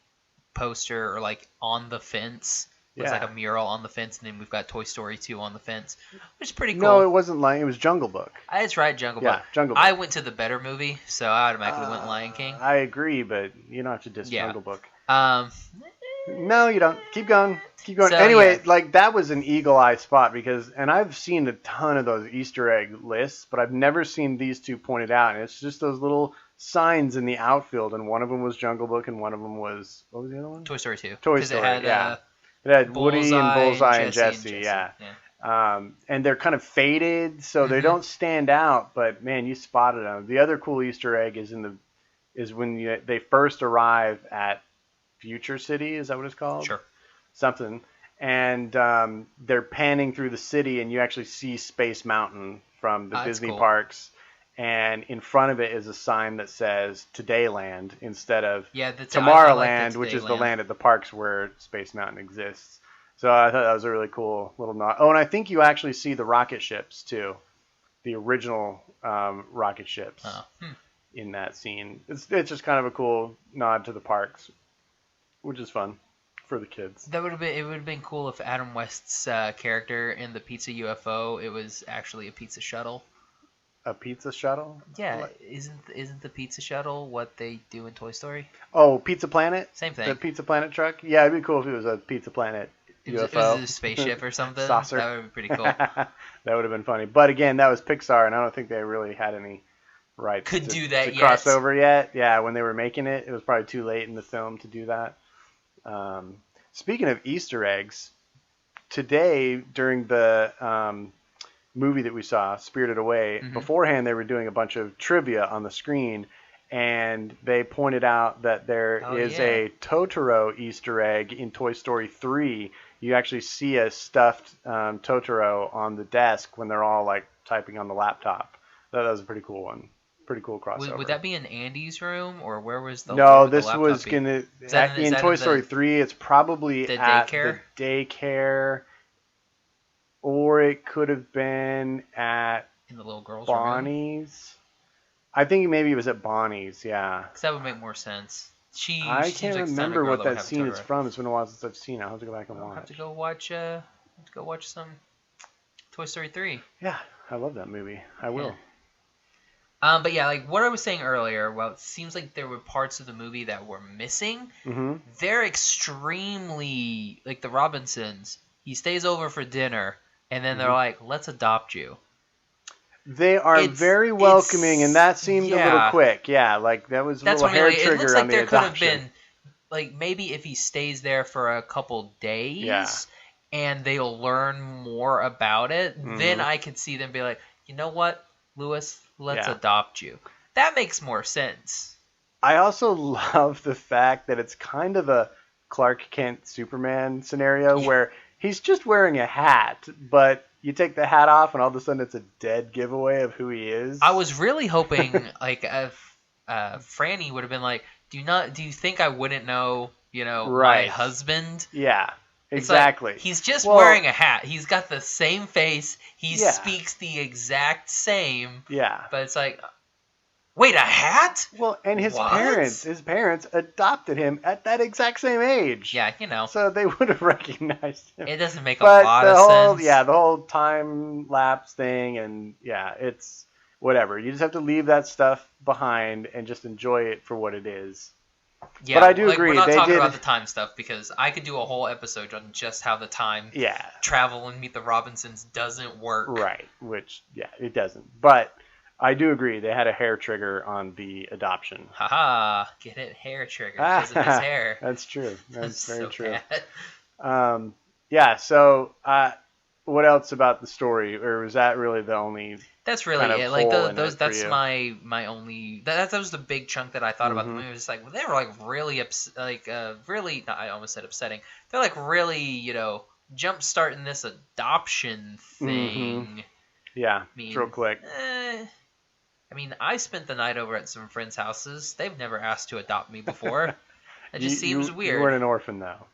poster or like on the fence Looks like a mural on the fence, and then we've got Toy Story 2 on the fence, which is pretty cool. No, it wasn't Lion. It was Jungle Book. That's right, Jungle Book. Yeah, Jungle Book. I went to the better movie, so I automatically went Lion King. I agree, but you don't have to diss Jungle Book. No, you don't. Keep going. Keep going. So, anyway, like that was an eagle eye spot and I've seen a ton of those Easter egg lists, but I've never seen these two pointed out. And it's just those little signs in the outfield, and one of them was Jungle Book, and one of them was, what was the other one? Toy Story 2. Toy Story, it had Woody and Bullseye and Jesse, yeah. And they're kind of faded, so they don't stand out, but man, you spotted them. The other cool Easter egg is when they first arrive at Future City, is that what it's called? Sure. Something. And they're panning through the city, and you actually see Space Mountain from the Disney parks. And in front of it is a sign that says Todayland instead of Tomorrowland, which is the land at the parks where Space Mountain exists. So I thought that was a really cool little nod. Oh, and I think you actually see the rocket ships, too. The original rocket ships in that scene. It's just kind of a cool nod to the parks, which is fun for the kids. It would have been cool if Adam West's character in the Pizza UFO, it was actually a pizza shuttle. A pizza shuttle? Yeah, what? Isn't the pizza shuttle what they do in Toy Story? Oh, Pizza Planet? Same thing. The Pizza Planet truck? Yeah, it'd be cool if it was a Pizza Planet UFO. It was a spaceship or something. Saucer. That would be pretty cool. That would have been funny. But again, that was Pixar, and I don't think they really had any rights to cross over yet. Yeah, when they were making it, it was probably too late in the film to do that. Speaking of Easter eggs, today during the movie that we saw, Spirited Away, beforehand they were doing a bunch of trivia on the screen, and they pointed out that there is a Totoro Easter egg in Toy Story 3. You actually see a stuffed Totoro on the desk when they're all like typing on the laptop. That was a pretty cool one. Pretty cool crossover. Would that be in Andy's room, or where was the? No, this was gonna in Toy Story 3. It's probably at the daycare, or it could have been at in the little girl's Bonnie's. Room? I think maybe it was at Bonnie's. Yeah, because that would make more sense. I can't remember what that scene is from. It's been a while since I've seen it. I'll have to go back and watch. I'll have to go watch some Toy Story 3. Yeah, I love that movie. I will. Yeah. But yeah, like what I was saying earlier, well, it seems like there were parts of the movie that were missing. They're extremely, like the Robinsons, he stays over for dinner, and then they're like, let's adopt you. They are very welcoming, and that seemed a little quick. Yeah, like that was a little hair trigger on the adoption. It looks like there could have been, like maybe if he stays there for a couple days, and they'll learn more about it, then I could see them be like, you know what, Louis, let's adopt you. That makes more sense. I also love the fact that it's kind of a Clark Kent Superman scenario where he's just wearing a hat, but you take the hat off and all of a sudden it's a dead giveaway of who he is. I was really hoping like if Franny would have been like, do you think I wouldn't know, my husband? Yeah. Exactly. Like, he's just wearing a hat. He's got the same face. He speaks the exact same. Yeah. But it's like, wait, a hat? Well, and his parents adopted him at that exact same age. Yeah, So they would have recognized him. It doesn't make a lot of sense. Yeah, the whole time lapse thing, and it's whatever. You just have to leave that stuff behind and just enjoy it for what it is. Yeah, but I do agree. We're not talking about the time stuff because I could do a whole episode on just how the time travel and Meet the Robinsons doesn't work. Right, which, it doesn't. But I do agree. They had a hair trigger on the adoption. Haha, get it? Hair trigger because of his hair. That's true. That's very true. Bad. So what else about the story? Or was that really the only... That's really it. Like that's my only. That was the big chunk that I thought about the movie. It was like they were like really really. I almost said upsetting. They're like really jump starting this adoption thing. Yeah, it's real quick. I mean, I spent the night over at some friends' houses. They've never asked to adopt me before. It just seems weird. You weren't an orphan though.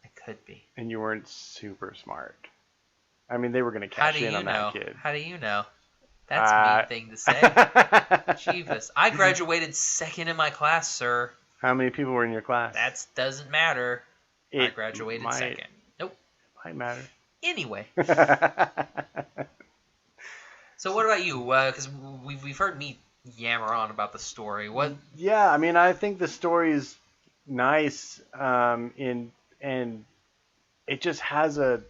I could be. And you weren't super smart. I mean, they were going to cash in on that kid. How do you know? That's a mean thing to say. Jeebus. I graduated second in my class, sir. How many people were in your class? That doesn't matter. I graduated second. Nope. Height matters. Anyway. So what about you? Because we've heard me yammer on about the story. What? Yeah, I mean, I think the story is nice, and it just has a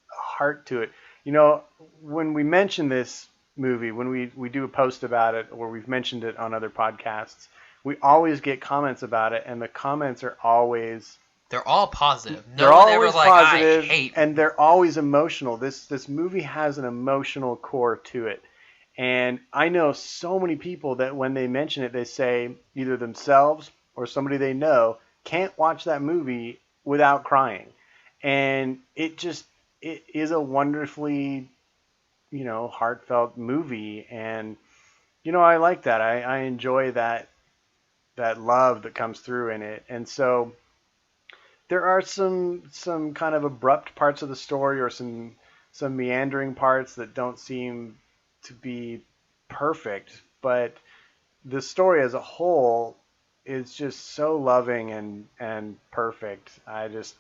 heart to it. You know, when we mention this movie, when we do a post about it, or we've mentioned it on other podcasts, we always get comments about it, and the comments are always... They're all positive. They're always positive, and they're always emotional. This movie has an emotional core to it. And I know so many people that when they mention it, they say either themselves or somebody they know can't watch that movie without crying. And it is a wonderfully, heartfelt movie. And, I like that. I enjoy that love that comes through in it. And so there are some kind of abrupt parts of the story, or some meandering parts that don't seem to be perfect, but the story as a whole is just so loving and perfect. I don't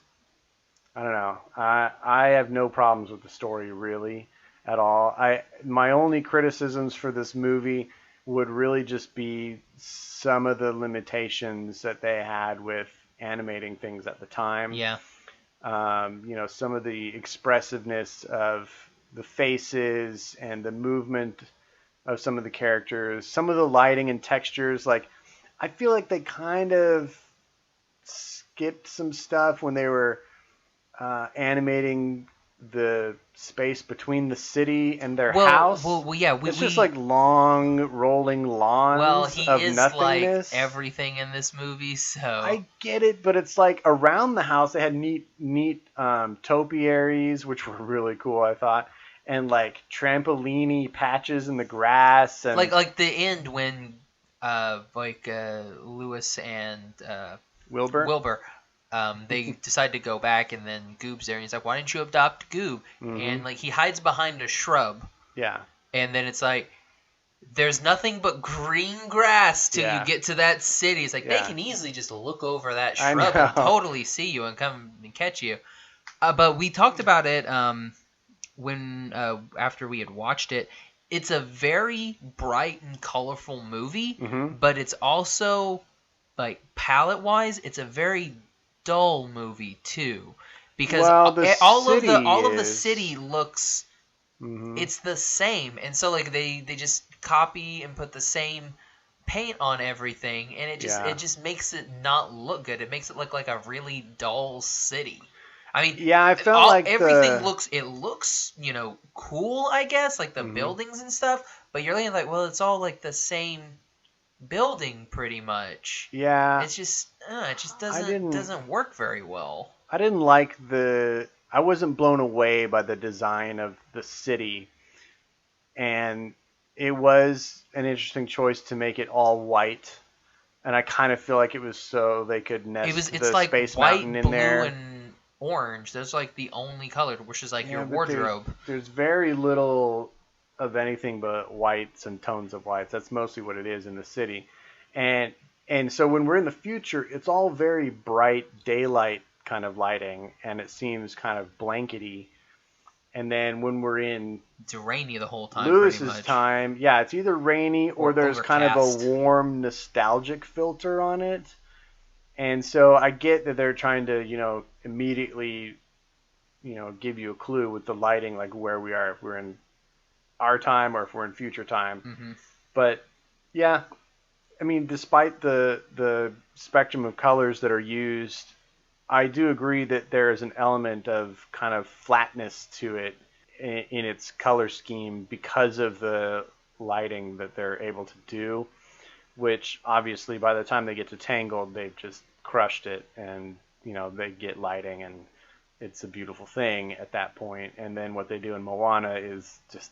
know. I have no problems with the story really at all. My only criticisms for this movie would really just be some of the limitations that they had with animating things at the time. Yeah. Some of the expressiveness of the faces and the movement of some of the characters, some of the lighting and textures. Like, I feel like they kind of skipped some stuff when they were animating the space between the city and their house. Well, yeah. It's just like long, rolling lawns of nothingness. Like everything in this movie, so... I get it, but it's like around the house they had neat topiaries, which were really cool, I thought. And like trampolini patches in the grass. And like the end when Lewis and Wilbur they decide to go back, and then Goob's there, and he's like, why didn't you adopt Goob? Mm-hmm. And like he hides behind a shrub. Yeah. And then it's like, there's nothing but green grass till you get to that city. It's like, they can easily just look over that shrub and totally see you and come and catch you. But we talked about it when after we had watched it. It's a very bright and colorful movie, but it's also, like, palette-wise, it's a very dull movie too, because all of the city looks it's the same, and so like they just copy and put the same paint on everything, and it just makes it not look good. It makes it look like a really dull city. I mean, I felt like everything looks cool, I guess, like the buildings and stuff, but you're like, well, it's all like the same building pretty much. Yeah. It's just doesn't work very well. I didn't like I wasn't blown away by the design of the city, and it was an interesting choice to make it all white, and I kind of feel like it was so they could nest the like Space white, Mountain in there. Blue, and orange. Those are like the only color, which is like your wardrobe. There's very little of anything but whites and tones of whites. That's mostly what it is in the city. And so when we're in the future, it's all very bright daylight kind of lighting, and it seems kind of blankety. And then when we're in... It's rainy the whole time, Lewis's time, it's either rainy or there's kind of a warm, nostalgic filter on it. And so I get that they're trying to, immediately, give you a clue with the lighting, like where we are, if we're in our time or if we're in future time. Mm-hmm. But yeah, I mean, despite the spectrum of colors that are used, I do agree that there is an element of kind of flatness to it in its color scheme because of the lighting that they're able to do, which obviously by the time they get to Tangled, they've just crushed it, and they get lighting, and it's a beautiful thing at that point. And then what they do in Moana is just,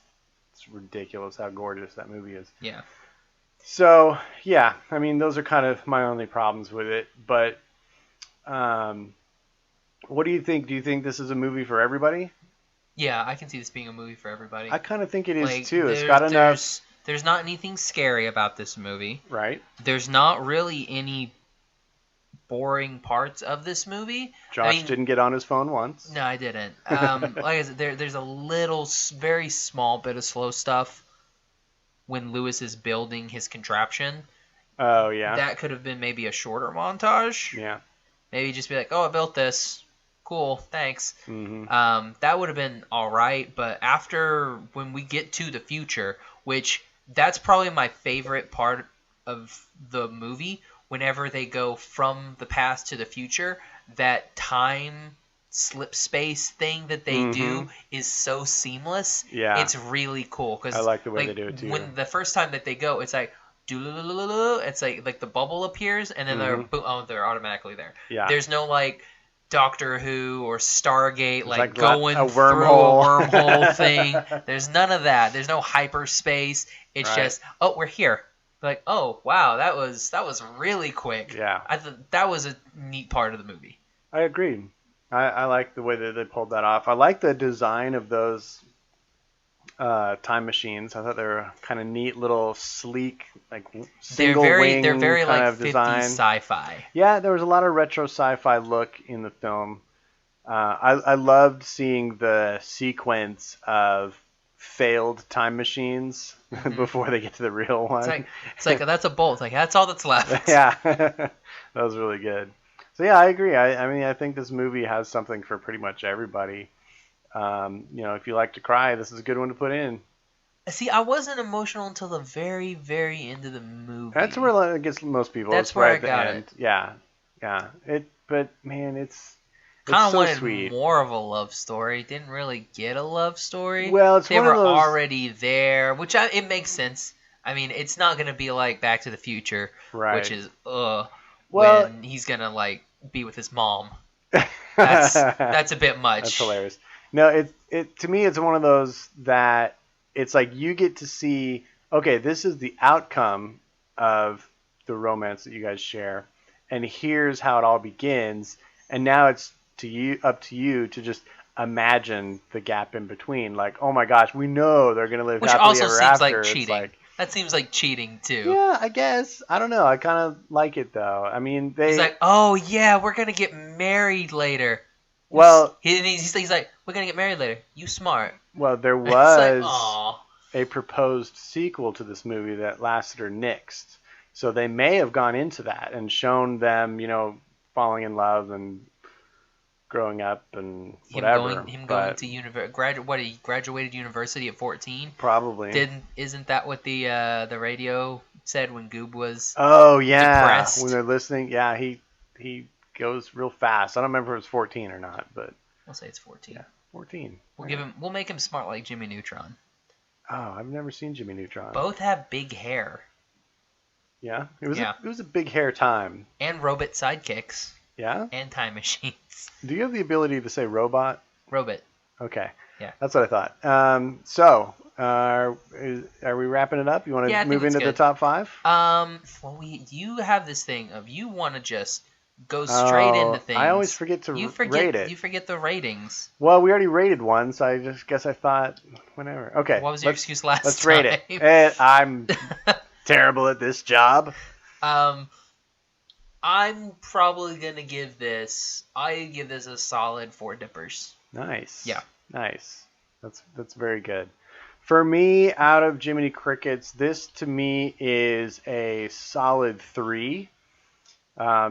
it's ridiculous how gorgeous that movie is. Yeah. So, yeah, I mean, those are kind of my only problems with it. But what do you think? Do you think this is a movie for everybody? Yeah, I can see this being a movie for everybody. I kind of think it is, too. It's got enough... There's not anything scary about this movie. Right. There's not really any boring parts of this movie. Josh didn't get on his phone once. No, I didn't. Like I said, there's a little, very small bit of slow stuff when Lewis is building his contraption. Oh, yeah. That could have been maybe a shorter montage. Yeah. Maybe just be like, oh, I built this. Cool, thanks. Mm-hmm. That would have been all right, but after, when we get to the future, which that's probably my favorite part of the movie, whenever they go from the past to the future, that time slip space thing that they do is so seamless. Yeah. It's really cool. Cause, I like the way they do it, too. When the first time that they go, it's like, it's like the bubble appears, and then they're automatically there. Yeah. There's no, like, Doctor Who or Stargate, like going a through a wormhole thing. There's none of that. There's no hyperspace. It's just, oh, we're here. Like, oh, wow, that was really quick. Yeah. I thought that was a neat part of the movie. I agree. I like the way that they pulled that off. I like the design of those time machines. I thought they were kind of neat, little sleek, like single wing they're very kind like of design. 50s sci-fi. Yeah, there was a lot of retro sci-fi look in the film. I loved seeing the sequence of failed time machines before they get to the real one. It's like that's a bolt. Like that's all that's left. Yeah, that was really good. So yeah, I agree. I mean, I think this movie has something for pretty much everybody. If you like to cry, this is a good one to put in. See, I wasn't emotional until the very, very end of the movie. That's where it gets most people. That's where I got it. Yeah. But man, it's kind of so wanted sweet. More of a love story. Didn't really get a love story. Well, they were already there, which it makes sense. I mean, it's not gonna be like Back to the Future, right? Which is when he's gonna like be with his mom. That's a bit much. That's hilarious. No, it to me it's one of those that it's like you get to see, okay, this is the outcome of the romance that you guys share, and here's how it all begins, and now it's up to you to just imagine the gap in between. Like, oh my gosh, we know they're gonna live which happily also ever seems after. like cheating. That seems like cheating too. Yeah, I guess. I don't know. I kind of like it though. I mean, he's like, oh yeah, we're gonna get married later. Well, he's like, we're gonna get married later. You smart. Well, there was a proposed sequel to this movie that lasted or nixed. So they may have gone into that and shown them, falling in love and growing up and whatever. Him going to he graduated university at 14? Probably. Isn't that what the radio said when Goob was depressed? When they're listening, yeah, he goes real fast. I don't remember if it was 14 or not, but I'll say it's 14. Yeah, 14. We'll make him smart like Jimmy Neutron. Oh, I've never seen Jimmy Neutron. Both have big hair. Yeah, it was a big hair time. And robot sidekicks. Yeah. And time machines. Do you have the ability to say robot? Robot. Okay. Yeah. That's what I thought. So, are we wrapping it up? You want to move into the top 5? Well, you have this thing of you want to just go straight into things. I always forget to rate it. You forget the ratings. Well, we already rated one, so I just guess I thought whatever. Okay. What was your excuse last time? Let's rate it. I'm terrible at this job. I'm probably gonna give this. I give this a solid 4 dippers. Nice. Yeah. Nice. That's very good. For me, out of Jiminy Crickets, this to me is a solid 3.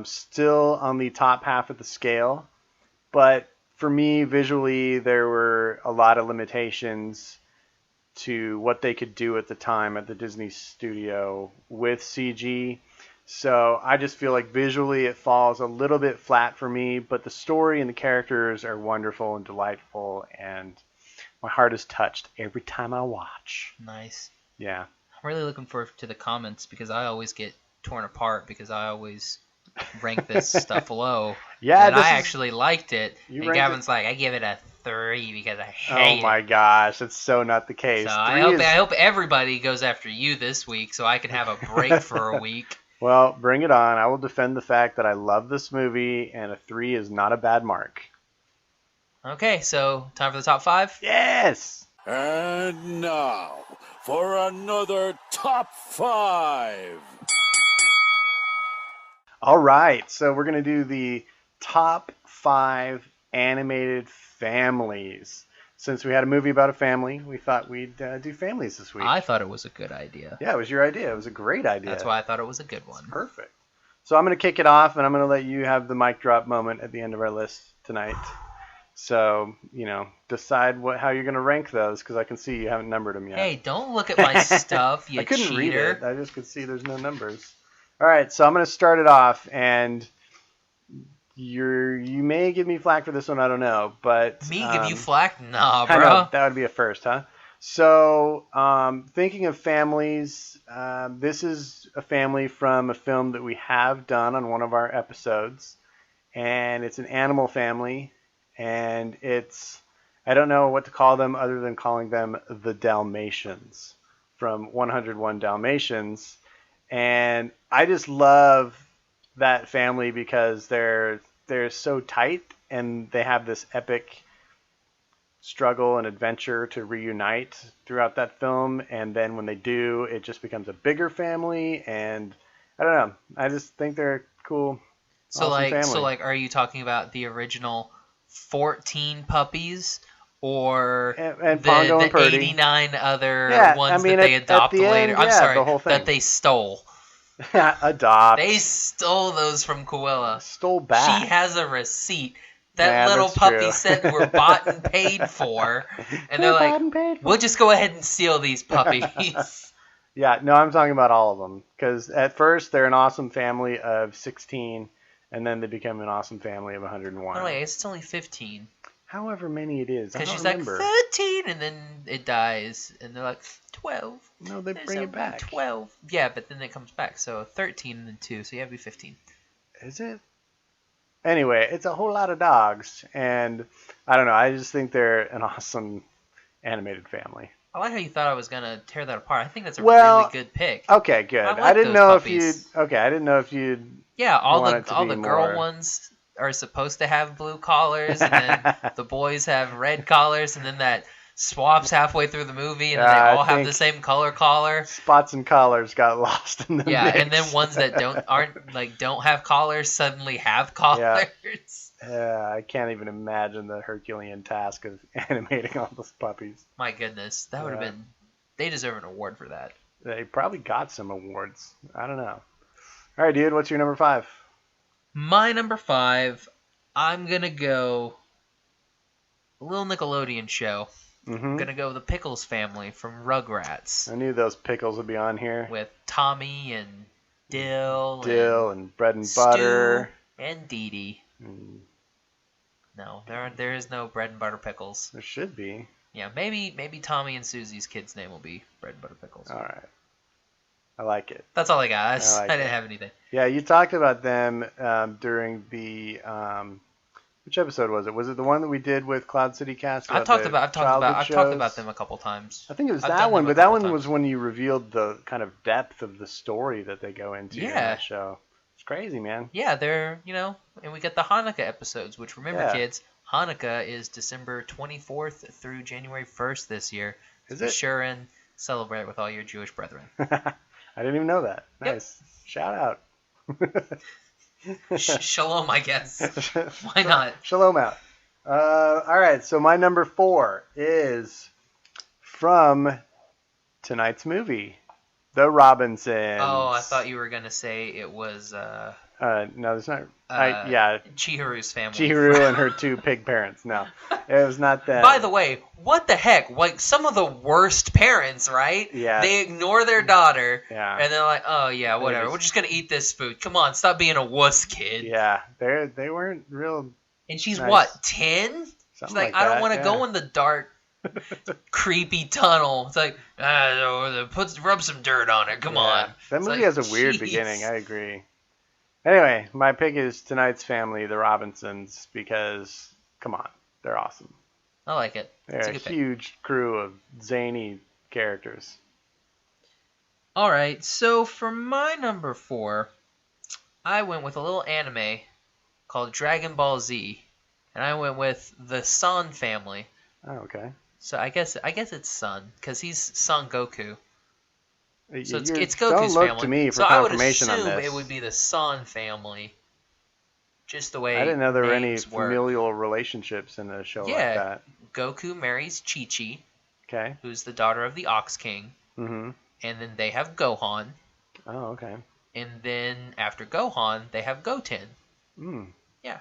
Still on the top half of the scale, but for me, visually, there were a lot of limitations to what they could do at the time at the Disney studio with CG. So I just feel like visually it falls a little bit flat for me, but the story and the characters are wonderful and delightful, and my heart is touched every time I watch. Nice. Yeah. I'm really looking forward to the comments because I always get torn apart because I always rank this stuff low. Yeah, and I actually liked it. And Gavin's like, I give it a 3 because I hate it. Oh my gosh, that's so not the case. So I hope everybody goes after you this week so I can have a break for a week. Well, bring it on. I will defend the fact that I love this movie, and a 3 is not a bad mark. Okay, so time for the top 5? Yes! And now, for another top 5. All right, so we're going to do the top 5 animated families. Since we had a movie about a family, we thought we'd do families this week. I thought it was a good idea. Yeah, it was your idea. It was a great idea. That's why I thought it was a good one. Perfect. So I'm going to kick it off, and I'm going to let you have the mic drop moment at the end of our list tonight. So, decide how you're going to rank those, because I can see you haven't numbered them yet. Hey, don't look at my stuff, you I couldn't cheater. read it. I just could see there's no numbers. All right, so I'm going to start it off, and you may give me flack for this one, I don't know, but... Me give you flack? Nah, bro. I know, that would be a first, huh? So, thinking of families, this is a family from a film that we have done on one of our episodes, and it's an animal family, and I don't know what to call them other than calling them the Dalmatians from 101 Dalmatians. And I just love that family because they're so tight, and they have this epic struggle and adventure to reunite throughout that film. And then when they do, it just becomes a bigger family. And I don't know. I just think they're cool. So awesome family. So are you talking about the original 14 puppies? Or and Pongo and Purdy. 89 other ones that they adopted later. I'm sorry, the whole thing. That they stole. Adopt. They stole those from Cruella. Stole back. She has a receipt. That little puppy said we're bought and paid for. And they're like, we'll just go ahead and steal these puppies. Yeah, no, I'm talking about all of them. Because at first, they're an awesome family of 16, and then they become an awesome family of 101. Oh, wait, it's only 15. However many it is. Because she's remember. like 13, and then it dies, and they're like 12. No, they bring it back. 12. Yeah, but then it comes back. So 13 and then 2, so you have to be 15. Is it? Anyway, it's a whole lot of dogs, and I don't know. I just think they're an awesome animated family. I like how you thought I was gonna tear that apart. I think that's a really good pick. Okay, good. I didn't know if you'd. Okay, I didn't know if you'd. Yeah, all the girl ones are supposed to have blue collars, and then the boys have red collars, and then that swaps halfway through the movie, and then they all have the same collar. Spots and collars got lost in the mix. And then ones that don't have collars suddenly have collars. Yeah, I can't even imagine the Herculean task of animating all those puppies. My goodness, that would have been. They deserve an award for that. They probably got some awards. I don't know. All right, dude, what's your number 5? My number 5, I'm gonna go a little Nickelodeon show. I'm gonna go the Pickles family from Rugrats. I knew those pickles would be on here. With Tommy and Dill and bread and butter and Dee Dee. No, there is no bread and butter pickles. There should be. Yeah, maybe Tommy and Susie's kid's name will be bread and butter pickles. All right. I like it. That's all I got. I didn't have anything. Yeah, you talked about them during the which episode was it? Was it the one that we did with Cloud City Cast? I've talked about them a couple times. I think it was that one, but that one was when you revealed the kind of depth of the story that they go into in that show. It's crazy, man. Yeah, they're, and we get the Hanukkah episodes, which remember, kids, Hanukkah is December 24th through January 1st this year. Is it? Be it? sure and celebrate with all your Jewish brethren. I didn't even know that. Nice. Yep. Shout out. Shalom, I guess. Why not? Shalom out. All right, so my number 4 is from tonight's movie, The Robinsons. Oh, I thought you were going to say it was... no, it's not. Chihiru's family. Chihiro and her 2 pig parents. No, it was not that. By the way, what the heck? Like, some of the worst parents, right? Yeah. They ignore their daughter. Yeah. And they're like, oh, yeah, whatever. We're just going to eat this food. Come on, stop being a wuss, kid. Yeah, they weren't real. And she's nice. What, 10? She's like, I don't want to go in the dark, creepy tunnel. It's like, rub some dirt on it. Come on. That movie has a weird beginning. I agree. Anyway, my pick is tonight's family, the Robinsons, because, come on, they're awesome. I like it. They're a huge crew of zany characters. All right, so for my number 4, I went with a little anime called Dragon Ball Z, and I went with the Son family. Oh, okay. So I guess it's Son, because he's Son Goku. So it's Goku's don't look family. to me for so confirmation I would on assume this. it would be the San family. Just the way I didn't know there were any names work. familial relationships in a show like that. Goku marries Chi-Chi, Okay. who's the daughter of the Ox King. Mm-hmm. And then they have Gohan. Oh, okay. And then after Gohan, they have Goten. Mm. Yeah.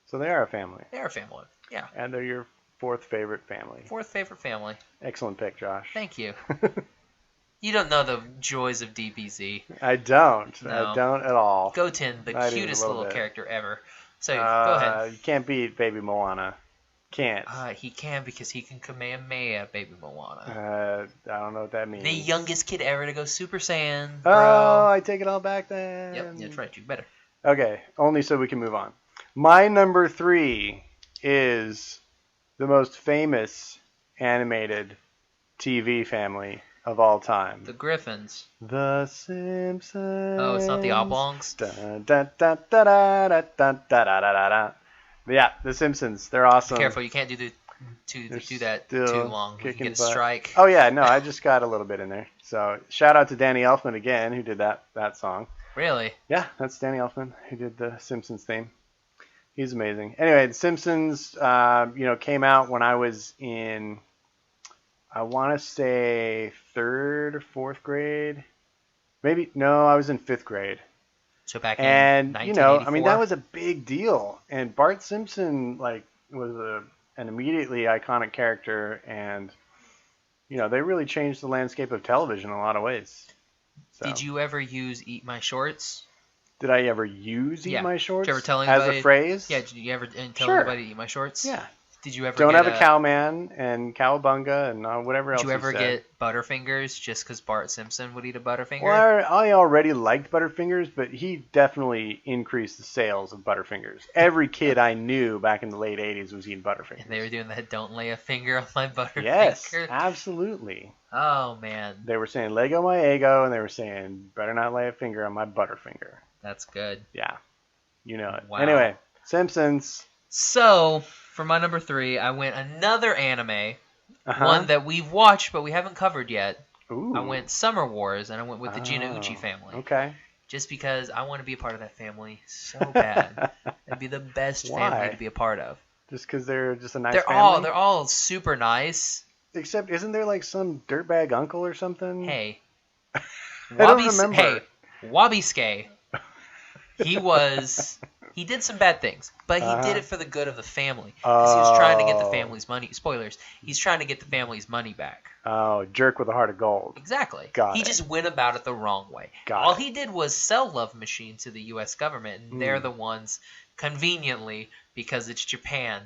So they are a family. They're a family. Yeah. And they're your fourth favorite family. Fourth favorite family. Excellent pick, Josh. Thank you. You don't know the joys of DBZ. I don't. No. I don't at all. Goten, the Not even cutest a little bit. character ever. So, go ahead. You can't beat Baby Moana. Can't. He can because he can Kamehameha Baby Moana. I don't know what that means. The youngest kid ever to go Super Saiyan, bro. Oh, I take it all back then. Yep, that's right. You better. Okay, only so we can move on. My number 3 is the most famous animated TV family of all time. The Griffins. The Simpsons. Oh, it's not the Oblongs? Yeah, The Simpsons. They're awesome. Be careful, you can't do that too long. You get a strike. Oh yeah, no, I just got a little bit in there. So shout out to Danny Elfman again, who did that song. Really? Yeah, that's Danny Elfman who did the Simpsons theme. He's amazing. Anyway, The Simpsons, came out when I was in, I want to say 3rd or 4th grade. Maybe, no, I was in 5th grade. So back in 1984? that was a big deal. And Bart Simpson, was an immediately iconic character. And, they really changed the landscape of television in a lot of ways. So. Did you ever use Eat My Shorts? Did I ever use Eat My Shorts? Did you ever tell anybody, as a phrase? Yeah, did you ever tell anybody to Eat My Shorts? Yeah. Did you ever Don't have a cowman and cowabunga and whatever else Did you ever said. get Butterfingers just because Bart Simpson would eat a Butterfinger? Well, I already liked Butterfingers, but he definitely increased the sales of Butterfingers. Every kid I knew back in the late 80s was eating Butterfingers. And they were doing that "Don't lay a finger on my Butterfinger." Yes, absolutely. Oh, man. They were saying "Lego my ego," and they were saying "Better not lay a finger on my Butterfinger." That's good. Yeah, you know it. Wow. Anyway, Simpsons. So, for my number 3, I went another anime, one that we've watched but we haven't covered yet. Ooh. I went Summer Wars, and I went with the Gina Uchi family. Okay. Just because I want to be a part of that family so bad. It'd be the best family to be a part of. Just because they're just a nice family? They're all super nice. Except, isn't there some dirtbag uncle or something? Hey. I don't remember. Hey, Wabi-Ske. He did some bad things, but he did it for the good of the family. Because he was trying to get the family's money. Spoilers. He's trying to get the family's money back. Oh, jerk with a heart of gold. Exactly. He just went about it the wrong way. All he did was sell Love Machine to the U.S. government, and they're the ones, conveniently, because it's Japan,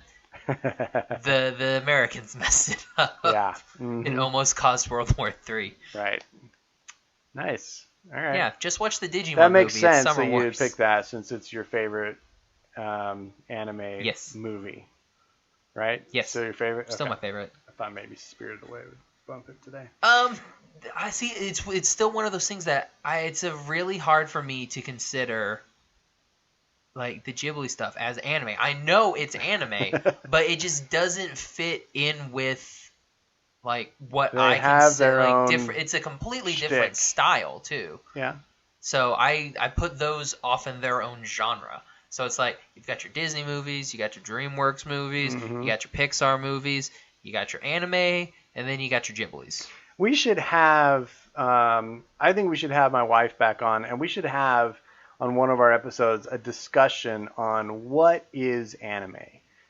the Americans messed it up. Yeah. Mm-hmm. It almost caused World War III. Right. Nice. All right. Yeah, just watch the Digimon movie. That makes sense that you would pick that since it's your favorite anime movie. Right? Yes. Still your favorite? Still my favorite. I thought maybe Spirited Away would bump it today. I see. It's still one of those things that it's really hard for me to consider, like the Ghibli stuff as anime. I know it's anime, but it just doesn't fit in with like what they I have consider their like own different. It's a completely shtick. different style too. Yeah. So I put those off in their own genre. So it's like you've got your Disney movies, you got your DreamWorks movies, you got your Pixar movies, you got your anime, and then you got your Ghiblis. We should have, I think we should have my wife back on, and we should have on one of our episodes a discussion on what is anime.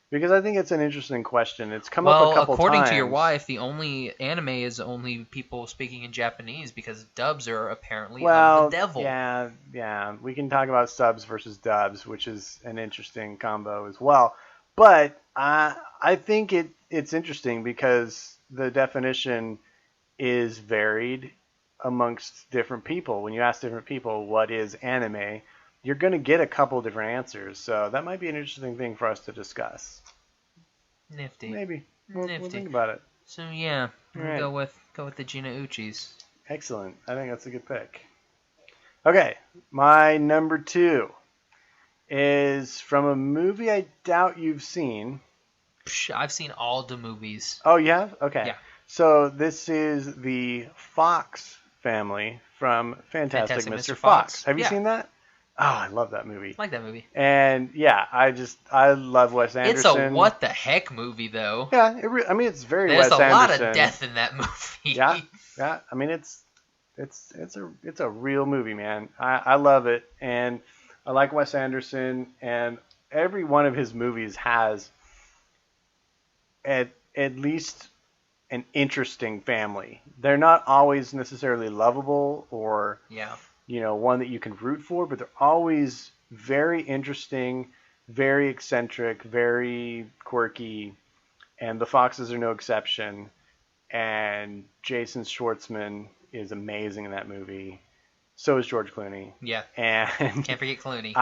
Because I think it's an interesting question. It's come up a couple times. Well, according to your wife, the only anime is only people speaking in Japanese because dubs are apparently of the devil. Yeah. We can talk about subs versus dubs, which is an interesting combo as well. But I think it's interesting because the definition is varied amongst different people. When you ask different people what is anime, you're going to get a couple different answers. So that might be an interesting thing for us to discuss. Nifty. Maybe. We'll think about it. So yeah, right. go with the Gina Uchis. Excellent. I think that's a good pick. Okay, my number 2 is from a movie I doubt you've seen. I've seen all the movies. Oh, you have? Okay. Yeah. So this is the Fox family from Fantastic Mr. Fox. Have you seen that? Oh, I love that movie. I like that movie. And yeah, I love Wes Anderson. It's a what the heck movie though. Yeah, I mean it's very There's Wes Anderson. There's a lot of death in that movie. Yeah. I mean it's a real movie, man. I love it, and I like Wes Anderson, and every one of his movies has at least an interesting family. They're not always necessarily lovable or one that you can root for, but they're always very interesting, very eccentric, very quirky, and the Foxes are no exception. And Jason Schwartzman is amazing in that movie. So is George Clooney. Yeah. And can't forget Clooney.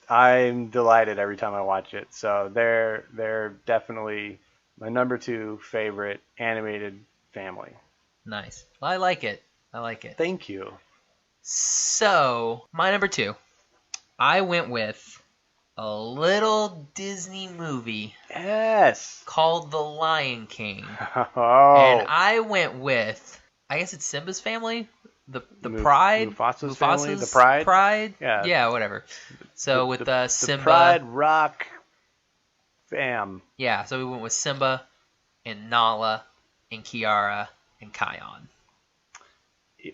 I'm delighted every time I watch it. So they're definitely my number 2 favorite animated family. Nice. Well, I like it. Thank you. So, my number 2. I went with a little Disney movie. Yes. Called The Lion King. Oh. And I went with, I guess it's Simba's family? The Pride? Mufasa's family? The Pride? Pride? Yeah, whatever. So with Simba. The Pride Rock fam. Yeah, so we went with Simba and Nala and Kiara and Kion.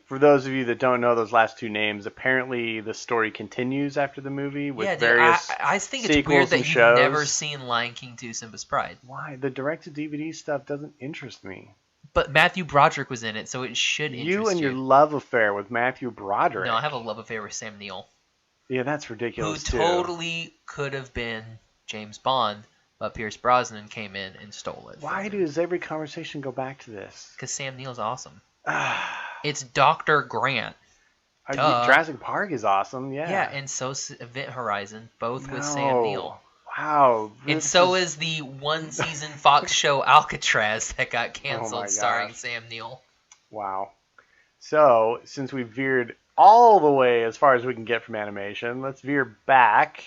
For those of you that don't know those last 2 names, apparently the story continues after the movie with various I think it's weird that you've never seen Lion King 2 Simba's Pride. Why? The direct-to-DVD stuff doesn't interest me. But Matthew Broderick was in it, so it should interest you. You and your love affair with Matthew Broderick. No, I have a love affair with Sam Neill. Yeah, that's ridiculous, who totally could have been James Bond, but Pierce Brosnan came in and stole it. Why does every conversation go back to this? Because Sam Neill's awesome. It's Dr. Grant. Jurassic Park is awesome, yeah. Yeah, and so's Event Horizon, both with Sam Neill. Wow. And so is the one-season Fox show Alcatraz that got canceled starring Sam Neill. Wow. So, since we veered all the way as far as we can get from animation, let's veer back.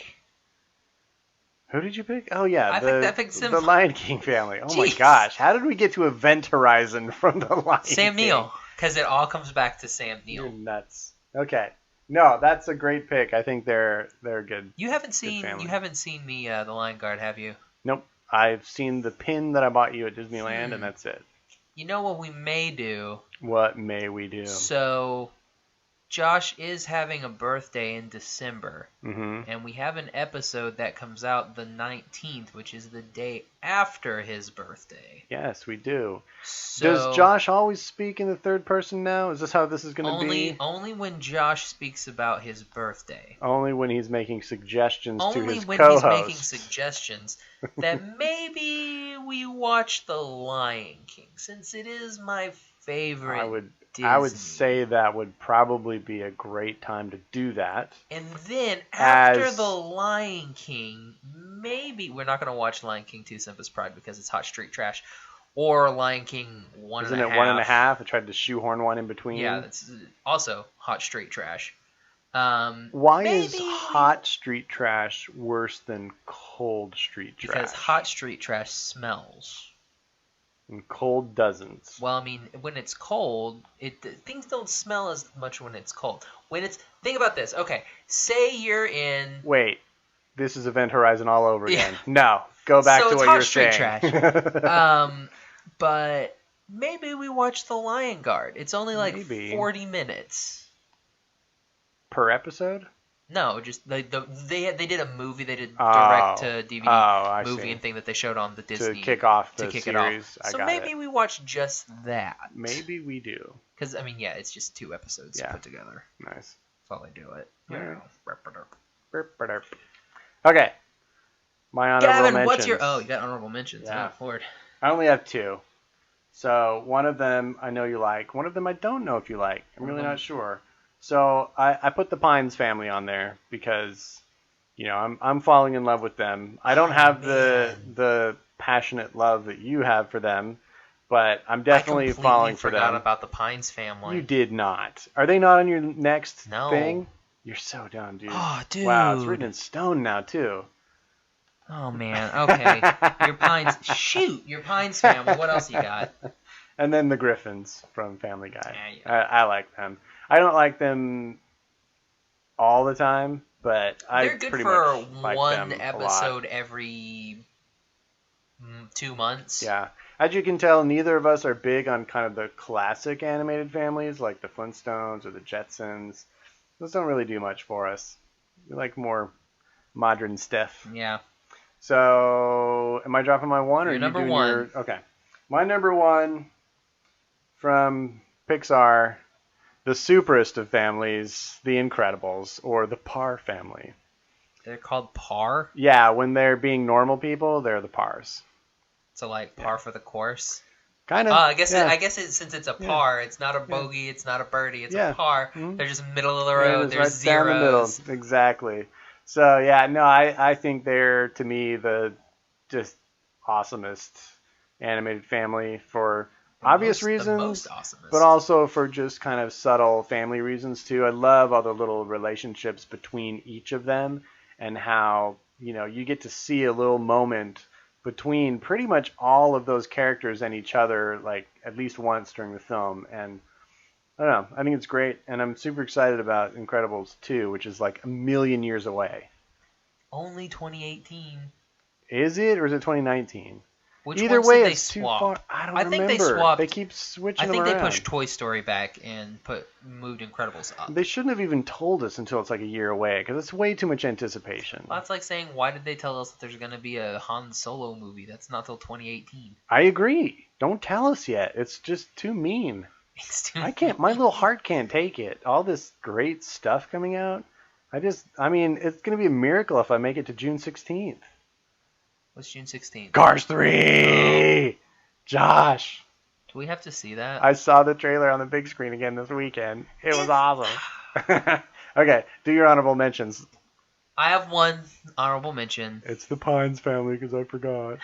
Who did you pick? Oh, yeah. I picked Simba. The Lion King family. Oh, my gosh. How did we get to Event Horizon from the Lion King? Sam Neill. Because it all comes back to Sam Neill. You're nuts. Okay. No, that's a great pick. I think they're good. You haven't seen the Lion Guard, have you? Nope. I've seen the pin that I bought you at Disneyland, and that's it. You know what we may do? What may we do? So, Josh is having a birthday in December, and we have an episode that comes out the 19th, which is the day after his birthday. Yes, we do. So, does Josh always speak in the third person now? Is this how this is going to be? Only when Josh speaks about his birthday. Only when he's making suggestions to his co-host. Only when he's making suggestions that maybe we watch The Lion King, since it is my favorite Disney. I would say that would probably be a great time to do that. And then after The Lion King, maybe we're not going to watch Lion King 2 Simba's Pride because it's hot street trash, or Lion King 1.5. Isn't it 1.5? I tried to shoehorn one in between. Yeah, that's also hot street trash. Why is hot street trash worse than cold street trash? Because hot street trash smells. And cold doesn't. Well, I mean, when it's cold, things don't smell as much when it's cold. Think about this. Okay, say you're in. Wait, this is Event Horizon all over again. No, go back to what you were saying. So it's hot street trash. But maybe we watch The Lion Guard. It's only like 40 minutes per episode. No, just they did a movie. They did direct to DVD movie and thing that they showed on the Disney to kick off the series. So maybe we watch just that. Maybe we do. Because I mean, yeah, it's just 2 episodes put together. Nice. That's all they do it. Yeah. Okay. My honorable Gavin, mentions. what's your? Oh, you got honorable mentions. Yeah. Oh, Lord. I only have 2. So one of them I know you like. One of them I don't know if you like. I'm really not sure. So I put the Pines family on there because, I'm falling in love with them. I don't have the passionate love that you have for them, but I'm definitely falling for them. I forgot about the Pines family. You did not. Are they not on your next thing? No. You're so dumb, dude. Oh, dude. Wow, it's written in stone now, too. Oh, man. Okay. Your Pines family. What else you got? And then the Griffins from Family Guy. Yeah. I like them. I don't like them all the time, but I They're good pretty for much like one them episode a lot. every 2 months. Yeah. As you can tell, neither of us are big on kind of the classic animated families like the Flintstones or the Jetsons. Those don't really do much for us. We like more modern stuff. Yeah. So, am I dropping my one? Or Your are you number doing one. your... Okay. My number one from Pixar, the superest of families, The Incredibles, or the Parr family. They're called Parr? Yeah, when they're being normal people, they're the Parrs. So like par for the course. Kind of. I guess since it's a par, it's not a bogey, it's not a birdie, it's a par. Mm-hmm. They're just middle of the road. There's right zeros. down the middle. Exactly. So yeah, no, I think they're to me the just awesomest animated family for obvious reasons, the most awesomest. but also for just kind of subtle family reasons too. I love all the little relationships between each of them and how you get to see a little moment between pretty much all of those characters and each other, like at least once during the film. And I don't know, I think it's great, and I'm super excited about Incredibles 2, which is like a million years away. Only 2018. Is it, or is it 2019? Which Either ones way, did they it's too swap? far. I don't I remember. think they swapped. They keep switching I think them they around. pushed Toy Story back and moved Incredibles up. They shouldn't have even told us until it's like a year away, because it's way too much anticipation. Well, that's like saying, why did they tell us that there's going to be a Han Solo movie? That's not till 2018. I agree. Don't tell us yet. It's just too mean. It's too I can't. My little heart can't take it. All this great stuff coming out. I mean, it's going to be a miracle if I make it to June 16th. What's June 16th? Cars 3! Josh! Do we have to see that? I saw the trailer on the big screen again this weekend. It was awesome. Okay, do your honorable mentions. I have one honorable mention. It's the Pines family, because I forgot.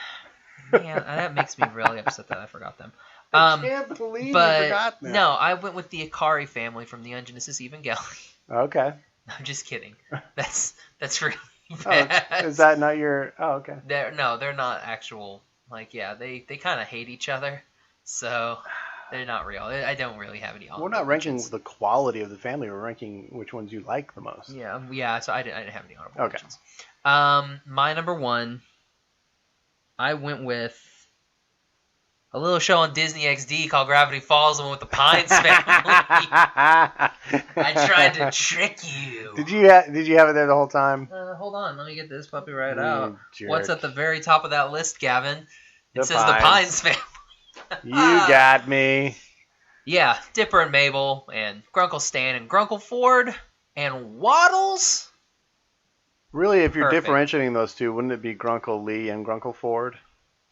Man, that makes me really upset that I forgot them. I can't believe you forgot them. No, I went with the Ikari family from the Genesis Evangelion. Okay. I'm just kidding. That's really bad. Oh, is that not your... Oh, okay. They're not actual... Like, yeah, they kind of hate each other, so they're not real. I don't really have any honorable We're not ranking mentions. the quality of the family. We're ranking which ones you like the most. Yeah, so I didn't have any honorable Okay. mentions. My number one, I went with a little show on Disney XD called Gravity Falls. I went with the Pines family. I tried to trick you. Did you have it there the whole time? Hold on, let me get this puppy right You out. jerk. What's at the very top of that list, Gavin? It The says Pines. the Pines family. You got me. Yeah, Dipper and Mabel, and Grunkle Stan, and Grunkle Ford, and Waddles. Really, if you're Perfect. differentiating those two, wouldn't it be Grunkle Lee and Grunkle Ford?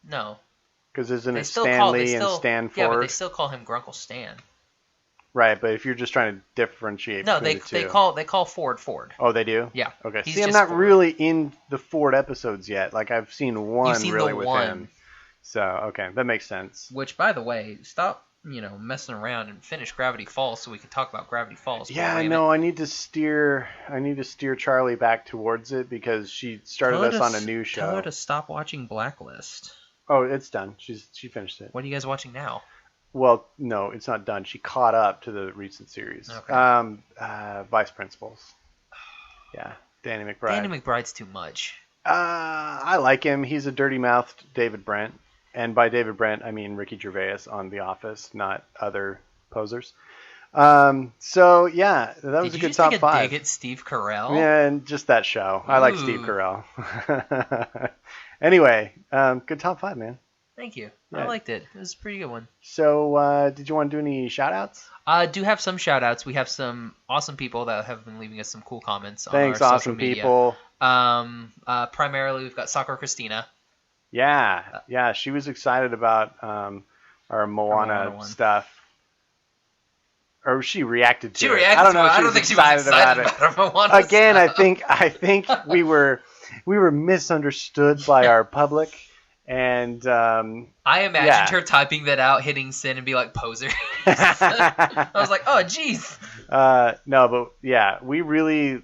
No. Because isn't They it still Stan call Lee and Stan Ford? Yeah, but they still call him Grunkle Stan. Right, but if you're just trying to differentiate No, between they the two. call Ford Ford. Oh, they do? Yeah. Okay. He's See, I'm just not Ford. really in the Ford episodes yet. Like, I've seen one You've seen really the with one. him. So, okay, that makes sense. Which, by the way, stop messing around and finish Gravity Falls so we can talk about Gravity Falls. Yeah, I know. I need to steer Charlie back towards it because she started us on a new show. Tell her to stop watching Blacklist. Oh, it's done. She finished it. What are you guys watching now? Well, no, it's not done. She caught up to the recent series. Okay. Vice Principals. Yeah, Danny McBride. Danny McBride's too much. I like him. He's a dirty-mouthed David Brent. And by David Brent, I mean Ricky Gervais on The Office, not other posers. So, yeah, that was a good top 5. Did you just take a dig at Steve Carell? Yeah, and just that show. I like Steve Carell. Anyway, good top 5, man. Thank you. Yeah. I liked it. It was a pretty good one. So, did you want to do any shout-outs? I do have some shout-outs. We have some awesome people that have been leaving us some cool comments on Thanks, our awesome social media. people. Primarily, we've got Sakura Christina. Yeah, she was excited about our Moana one. stuff. Or she reacted to She it. reacted I don't to know it. if I she don't was think she was excited about it. about her Moana Again, stuff. I think we were misunderstood by our public, and I imagined her typing that out, hitting send, and be like, poser. I was like, oh, jeez. no, but yeah, we really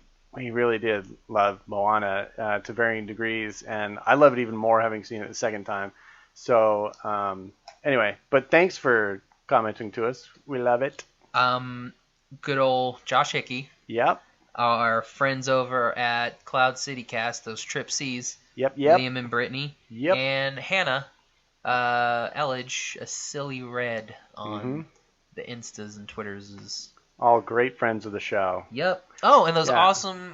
did love Moana to varying degrees, and I love it even more having seen it the second time. So anyway, but thanks for commenting to us. We love it. Good old Josh Hickey. Yep. Our friends over at Cloud City Cast, those Trip C's. Yep. Liam and Brittany. Yep. And Hannah Elledge, a silly red on the Instas and Twitters. All great friends of the show. Yep. Oh, and those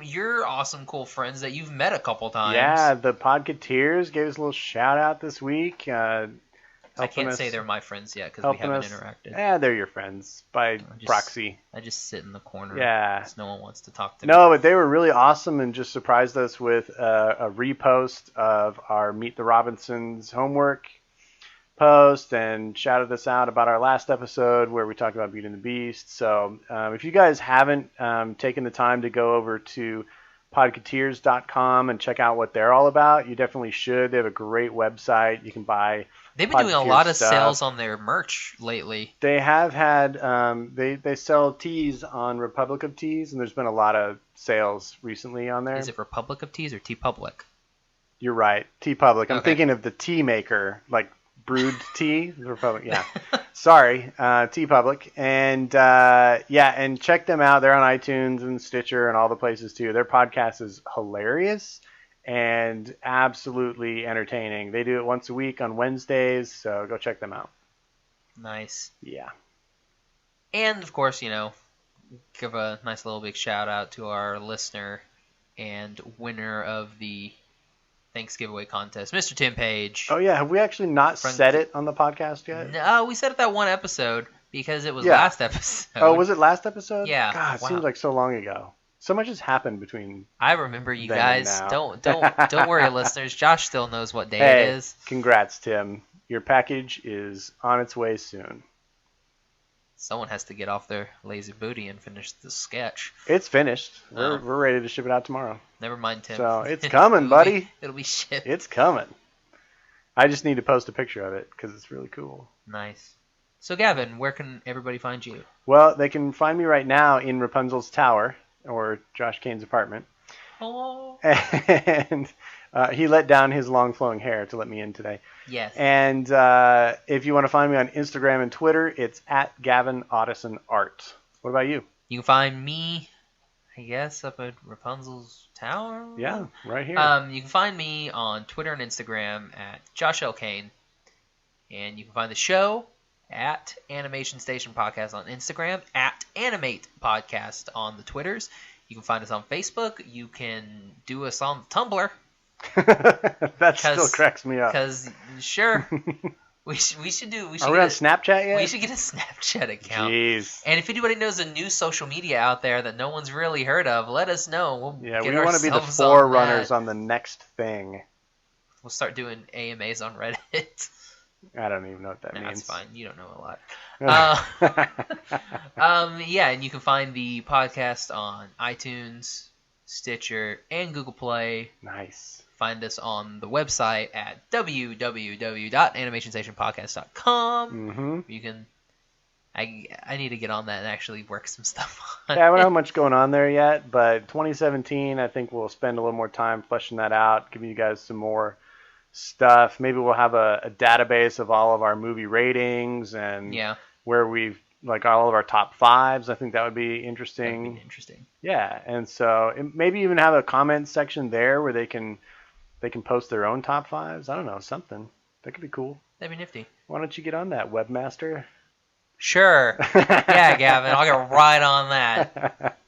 your awesome, cool friends that you've met a couple times. Yeah, the Podcateers gave us a little shout out this week. I can't say they're my friends yet because we haven't interacted. Yeah, they're your friends by proxy. I just sit in the corner. Yeah. Because no one wants to talk to me. No, but they were really awesome and just surprised us with a repost of our Meet the Robinsons homework post and shouted us out about our last episode where we talked about Beauty and the Beast. So if you guys haven't taken the time to go over to podcateers.com and check out what they're all about, you definitely should. They have a great website. You can buy They've been doing a lot of sales on their merch lately. They have had they sell teas on Republic of Teas, and there's been a lot of sales recently on there. Is it Republic of Teas or Tea Public? You're right, Tea Public. I'm thinking of the tea maker, like brewed tea. Republic, yeah. Sorry, Tea Public, and and check them out. They're on iTunes and Stitcher and all the places too. Their podcast is hilarious and absolutely entertaining. They do it once a week on Wednesdays, so go check them out. Nice. Yeah. And of course, give a nice little big shout out to our listener and winner of the Thanks Giveaway contest, Mr. Tim Page. Oh yeah, have we actually not said it on the podcast yet? No, we said it that one episode because it was last episode. Oh, was it last episode? Yeah. God, it seems like so long ago. So much has happened between. I remember you guys. Don't worry, listeners. Josh still knows what day it is. Congrats, Tim. Your package is on its way soon. Someone has to get off their lazy booty and finish the sketch. It's finished. We're ready to ship it out tomorrow. Never mind, Tim. So it's coming, buddy. It'll be shipped. It's coming. I just need to post a picture of it because it's really cool. Nice. So, Gavin, where can everybody find you? Well, they can find me right now in Rapunzel's Tower, or Josh Kane's apartment. Hello. And he let down his long flowing hair to let me in today. Yes. And if you want to find me on Instagram and Twitter, it's at Gavin Audison Art. What about you? You can find me, I guess, up at Rapunzel's Tower. Yeah, right here. You can find me on Twitter and Instagram at Josh L. Kane. And you can find the show at Animation Station Podcast on Instagram, at Animate Podcast on the Twitters. You can find us on Facebook. You can do us on Tumblr. That still cracks me up. Because, sure, we should do. Are we on Snapchat yet? We should get a Snapchat account. Jeez. And if anybody knows a new social media out there that no one's really heard of, let us know. We want to be the forerunners on the next thing. We'll start doing AMAs on Reddit. I don't even know what that means. That's fine. You don't know a lot. And you can find the podcast on iTunes, Stitcher, and Google Play. Nice. Find us on the website at www.animationstationpodcast.com. Mm-hmm. You can. I need to get on that and actually work some stuff on. Yeah, I don't have much going on there yet, but 2017, I think we'll spend a little more time fleshing that out, giving you guys some more stuff. Maybe we'll have a database of all of our movie ratings and where we've all of our top fives. I think that would be interesting. That'd be interesting. Yeah, and so maybe even have a comment section there where they can post their own top fives. I don't know, something that could be cool. That'd be nifty. Why don't you get on that, webmaster? Sure. Yeah, Gavin, I'll get right on that.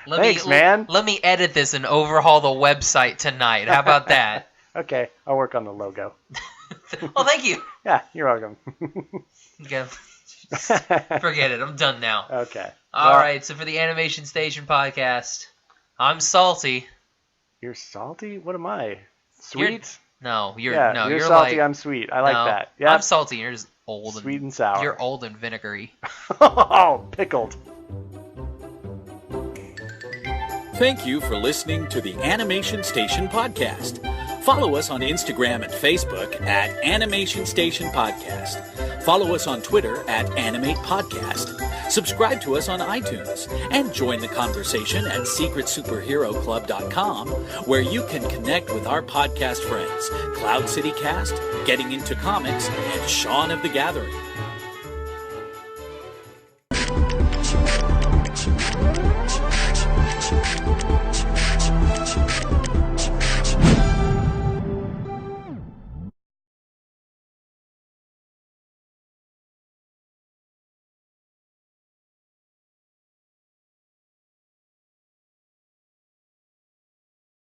Thanks, man. Let me edit this and overhaul the website tonight. How about that? Okay, I'll work on the logo. Well, thank you. Yeah, you're welcome. Okay. Forget it. I'm done now. Okay. All right. So for the Animation Station podcast, I'm salty. You're salty? What am I? Sweet? You're salty. I'm sweet. I like that. Yeah. I'm salty. You're just old. Sweet and sour. You're old and vinegary. Oh, pickled. Thank you for listening to the Animation Station podcast. Follow us on Instagram and Facebook at Animation Station Podcast. Follow us on Twitter at Animate Podcast. Subscribe to us on iTunes and join the conversation at SecretSuperheroClub.com, where you can connect with our podcast friends, Cloud City Cast, Getting Into Comics, and Shaun of the Gathering.